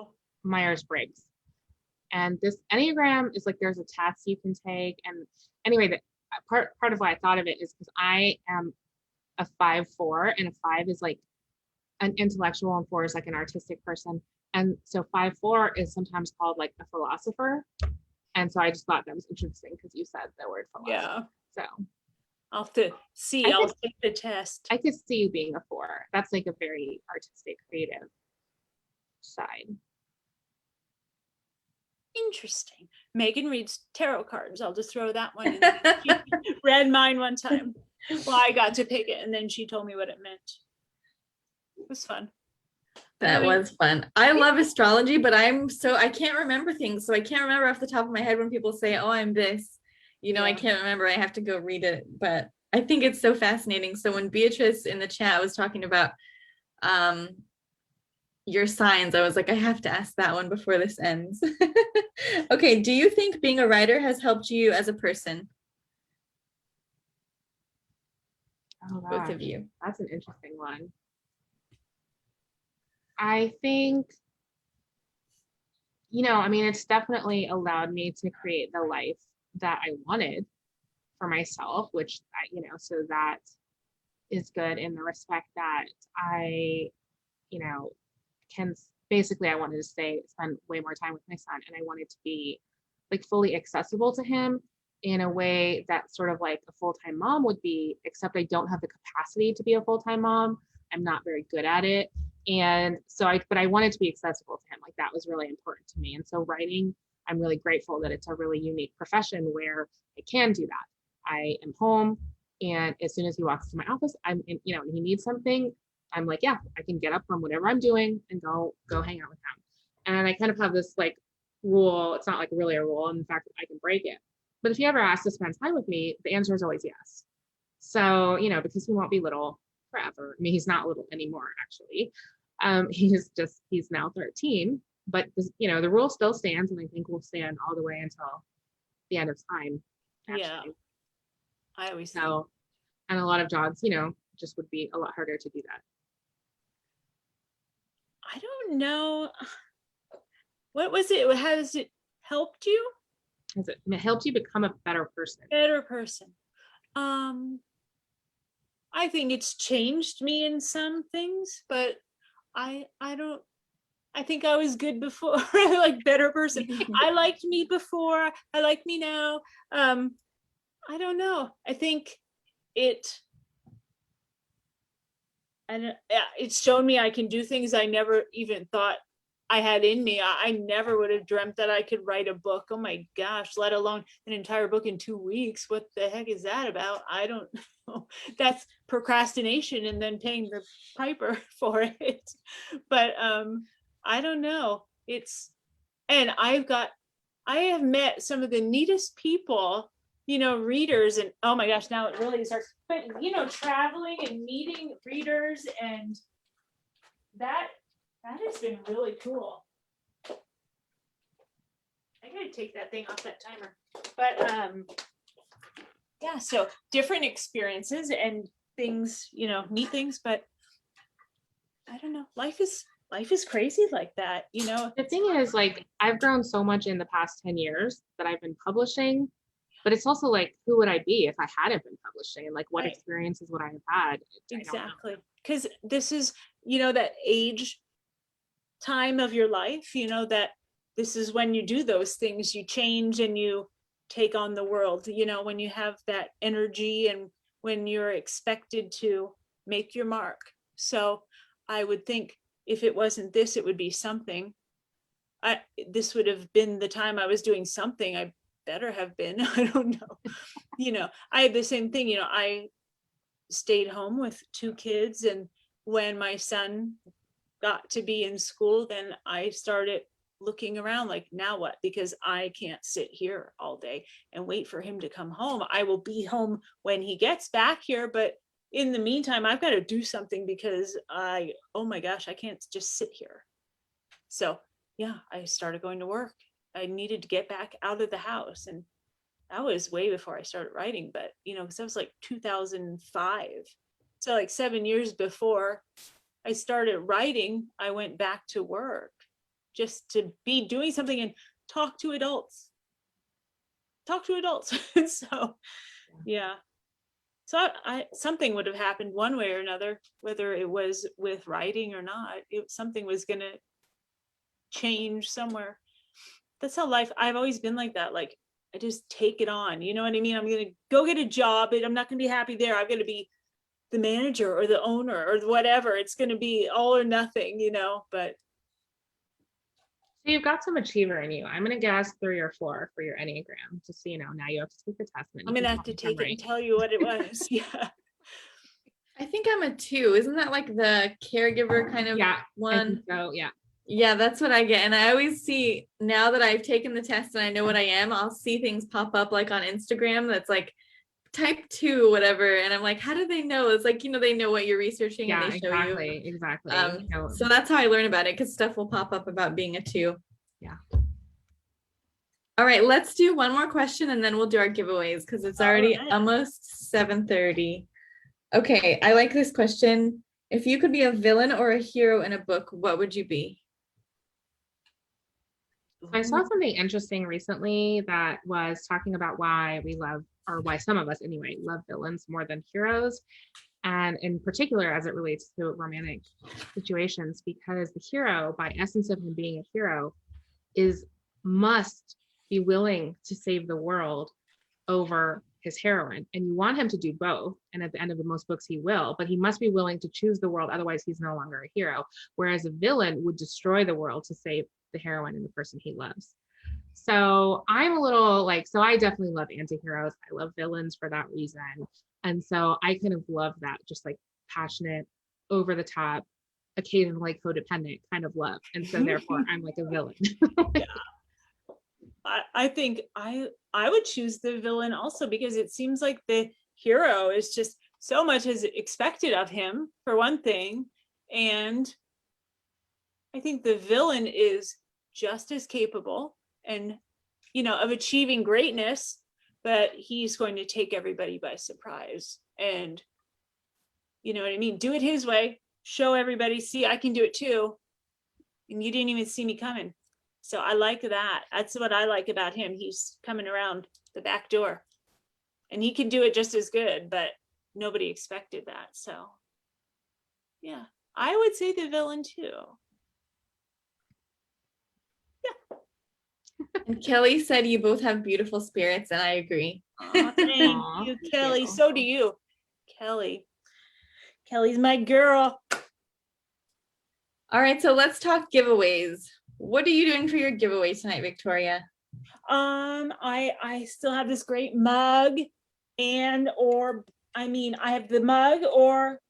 Myers-Briggs. And this Enneagram is like, there's a test you can take. And anyway, the part of why I thought of it is because I am a 5/4, and a 5 is like an intellectual, and 4 is like an artistic person. And so 5/4 is sometimes called like a philosopher. And so I just thought that was interesting because you said the word philosopher. Yeah. So I'll have to see. I'll take the test. I could see you being a 4. That's like a very artistic, creative side. Interesting. Megan reads tarot cards. I'll just throw that one in. She read mine one time. Well, I got to pick it, and then she told me what it meant. It was fun. That was fun. I love astrology, but I can't remember things. So I can't remember off the top of my head when people say, oh, I'm this. I can't remember. I have to go read it. But I think it's so fascinating. So when Beatrice in the chat was talking about your signs, I was like, I have to ask that one before this ends. Okay, do you think being a writer has helped you as a person? Oh, both of you. That's an interesting one. I think, it's definitely allowed me to create the life that I wanted for myself, which, so that is good in the respect that I, can basically, I wanted to spend way more time with my son, and I wanted to be like fully accessible to him in a way that sort of like a full-time mom would be, except I don't have the capacity to be a full-time mom. I'm not very good at it. And so but I wanted to be accessible to him. Like that was really important to me. And so writing, I'm really grateful that it's a really unique profession where I can do that. I am home, and as soon as he walks to my office, and he needs something, I'm like, yeah, I can get up from whatever I'm doing and go hang out with him. And I kind of have this like rule. It's not like really a rule. In fact, I can break it. But if he ever asks to spend time with me, the answer is always yes. So, because he won't be little, forever. I mean, he's not little anymore, actually. He's now 13, but this, the rule still stands, and I think will stand all the way until the end of time. Actually. Yeah. I always think. So, and a lot of jobs, just would be a lot harder to do that. I don't know. What was it? Has it helped you? Has it helped you become a better person? Better person. I think it's changed me in some things, but I think I was good before. Like better person. I liked me before. I like me now. I don't know. I think it's shown me I can do things I never even thought I had in me. I never would have dreamt that I could write a book. Oh my gosh, let alone an entire book in 2 weeks. What the heck is that about? I don't know. That's procrastination and then paying the piper for it. But I don't know. And I have met some of the neatest people, readers, and oh my gosh, now it really starts, but traveling and meeting readers, and that has been really cool. I gotta take that thing off that timer. But yeah, so different experiences and things, neat things, but I don't know. Life is crazy like that, The thing is, like, I've grown so much in the past 10 years that I've been publishing, but it's also like, who would I be if I hadn't been publishing? And like, what Right. experiences would I have had? Exactly. Because this is, that age time of your life, that this is when you do those things, you change and you take on the world, when you have that energy and when you're expected to make your mark. So I would think if it wasn't this, it would be something. This would have been the time I was doing something. I better have been. I don't know. I had the same thing. I stayed home with 2 kids, and when my son got to be in school, then I started looking around like, now what? Because I can't sit here all day and wait for him to come home. I will be home when he gets back here, but in the meantime, I've got to do something because oh my gosh, I can't just sit here. So yeah, I started going to work. I needed to get back out of the house, and that was way before I started writing, but because that was like 2005. So like 7 years before I started writing, I went back to work just to be doing something and talk to adults. So yeah. So something would have happened one way or another, whether it was with writing or not. Something was going to change somewhere. That's how life, I've always been like that. Like, I just take it on. You know what I mean? I'm going to go get a job, and I'm not going to be happy there. I'm going to be the manager or the owner or whatever. It's going to be all or nothing, but. So you've got some achiever in you. I'm going to guess 3 or 4 for your Enneagram. Just so you know, now you have to take the test. I'm going to have to take it and tell you what it was. Yeah. I think I'm a 2. Isn't that like the caregiver kind of one? I think so, yeah. Yeah, that's what I get. And I always see, now that I've taken the test and I know what I am, I'll see things pop up like on Instagram that's like type 2, whatever. And I'm like, how do they know? It's like, they know what you're researching and they show you. Exactly. So that's how I learn about it, because stuff will pop up about being a 2. Yeah. All right, let's do one more question and then we'll do our giveaways, because it's already almost 7:30. Okay, I like this question. If you could be a villain or a hero in a book, what would you be? I saw something interesting recently that was talking about why we love, or why some of us anyway, love villains more than heroes. And in particular, as it relates to romantic situations, because the hero, by essence of him being a hero, must be willing to save the world over his heroine. And you want him to do both. And at the end of most books, he will, but he must be willing to choose the world. Otherwise, he's no longer a hero. Whereas a villain would destroy the world to save the heroine and the person he loves. So I'm a little like, so I definitely love anti-heroes. I love villains for that reason. And so I kind of love that, just like passionate, over the top, occasionally codependent kind of love. And so therefore I'm like a villain. Yeah. I think I would choose the villain also, because it seems like the hero is just so much is expected of him, for one thing. And I think the villain is just as capable and, of achieving greatness, but he's going to take everybody by surprise. And you know what I mean? Do it his way, show everybody, see, I can do it too. And you didn't even see me coming. So I like that. That's what I like about him. He's coming around the back door and he can do it just as good, but nobody expected that. So yeah, I would say the villain too. And Kelly said you both have beautiful spirits, and I agree. Aw, thank Aw, you, thank Kelly. you. So do you, Kelly. Kelly's my girl. All right, so let's talk giveaways. What are you doing for your giveaway tonight, Victoria? I still have this great mug, I have the mug, or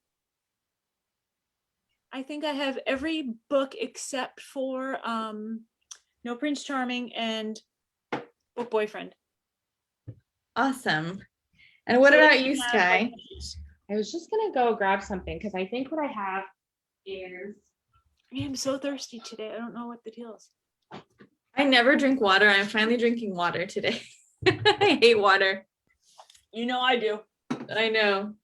I think I have every book except for No Prince Charming and Book Boyfriend. Awesome. And what So about if you, have, Skye? I was just gonna go grab something because I think what I have is I am so thirsty today. I don't know what the deal is. I never drink water. I'm finally drinking water today. I hate water. I do. I know.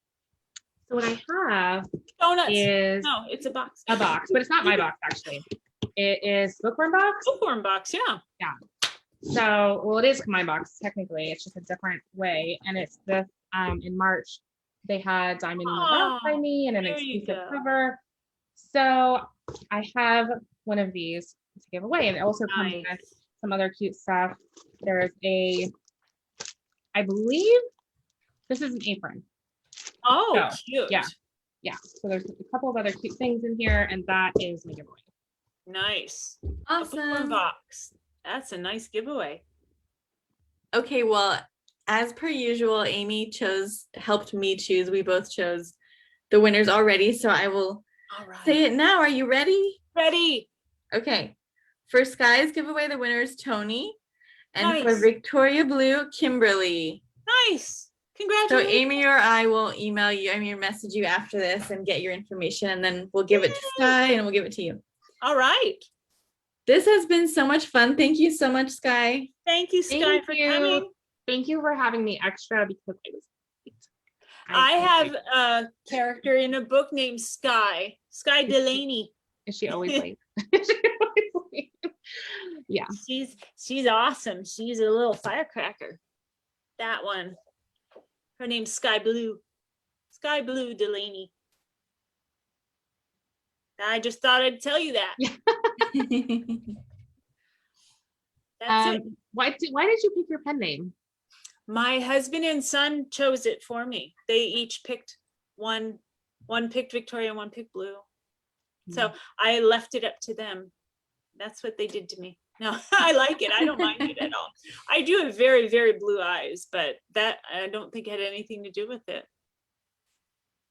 so what I have Donuts. is No, it's a box. a box, but it's not my box actually. It is bookworm box. Bookworm box, yeah. So, well, it is my box technically. It's just a different way, and it's this. In March, they had Diamond in the Rough by Oh, me and an there you exclusive go. cover. So I have one of these to give away, and it also comes Nice. with some other cute stuff. There's I believe this is an apron. Oh, So, cute. Yeah. So there's a couple of other cute things in here, and that is my giveaway. Nice. A bookworm Awesome. box. That's a nice giveaway. Okay, well, as per usual, Amy helped me choose. We both chose the winners already, so I will All right. say it now. Are you ready? Ready. Okay. For Skye's giveaway, the winner is Tony. And for Nice. Victoria Blue, Kimberly. Nice. So Congratulations. Amy or I will email you, message you after this and get your information, and then we'll give it to Skye and we'll give it to you. All right. This has been so much fun. Thank you so much, Skye. Thank you, Skye, Thank for you. coming. Thank you for having me extra because I was. I have a character in a book named Skye. Skye Delaney. Is she always late? Is she always late? Yeah. She's awesome. She's a little firecracker. That one. Her name's Skye Blue. Skye Blue Delaney. I just thought I'd tell you that. That's it. Why did you pick your pen name? My husband and son chose it for me. They each picked one picked Victoria and one picked Blue. So I left it up to them. That's what they did to me. No, I like it. I don't mind it at all. I do have very, very blue eyes, but that I don't think had anything to do with it.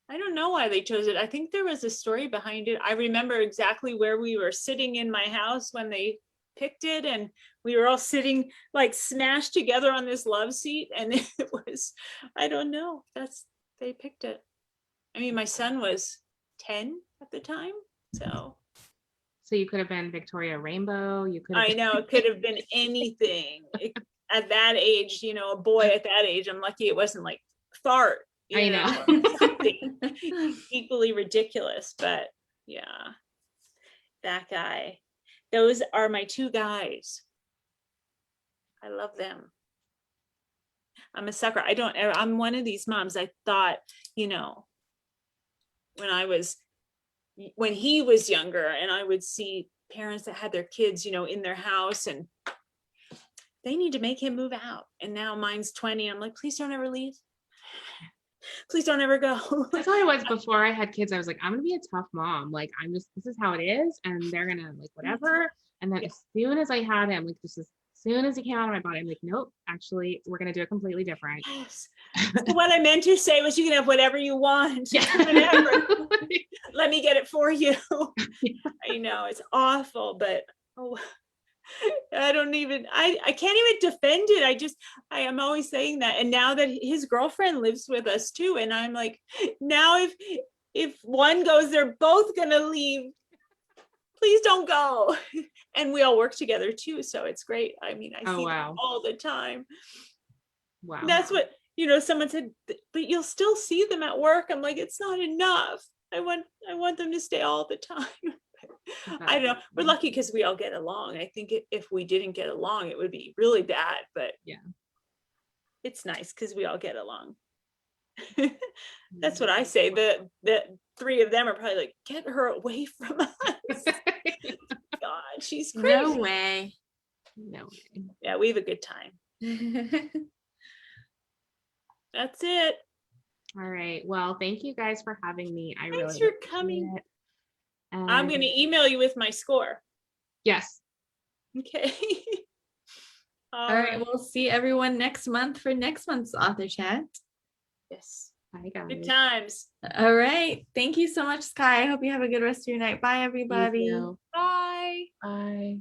I don't know why they chose it. I think there was a story behind it. I remember exactly where we were sitting in my house when they picked it, and we were all sitting like smashed together on this love seat, and it was, I don't know, they picked it. I mean, my son was 10 at the time, so you could have been Victoria Rainbow. You could. I know it could have been anything. At that age, a boy at that age, I'm lucky it wasn't like fart. I know. Something equally ridiculous, but yeah, that guy. Those are my two guys. I love them. I'm a sucker. I'm one of these moms. I thought, when he was younger and I would see parents that had their kids, in their house, and they need to make him move out. And now mine's 20. I'm like, please don't ever leave. Please don't ever go. That's how I was before I had kids. I was like, I'm gonna be a tough mom. Like, this is how it is, and they're gonna like whatever. And then as soon as I had him, like just as soon as he came out of my body, I'm like, nope, actually, we're gonna do it completely different. Yes. So what I meant to say was you can have whatever you want. Yeah. Whatever. Let me get it for you. I know it's awful, but I can't even defend it. I am always saying that. And now that his girlfriend lives with us too, and I'm like, now if one goes, they're both gonna leave. Please don't go. And we all work together too, so it's great. I mean, I Oh, see wow. them all the time. Wow. That's what, someone said, but you'll still see them at work. I'm like, it's not enough. I want them to stay all the time. I don't know. We're lucky because we all get along. I think if we didn't get along, it would be really bad, but Yeah. it's nice because we all get along. That's what I say. The three of them are probably like, get her away from us. God, she's crazy. No way. No way. Yeah, we have a good time. That's it. All right. Well, thank you guys for having me. I Thanks really for coming. it. I'm going to email you with my score. Yes. Okay. All right, we'll see everyone next month for next month's author chat. Yes. Bye, guys. Good times. All right. Thank you so much, Skye. I hope you have a good rest of your night. Bye, You everybody. too. Bye. Bye.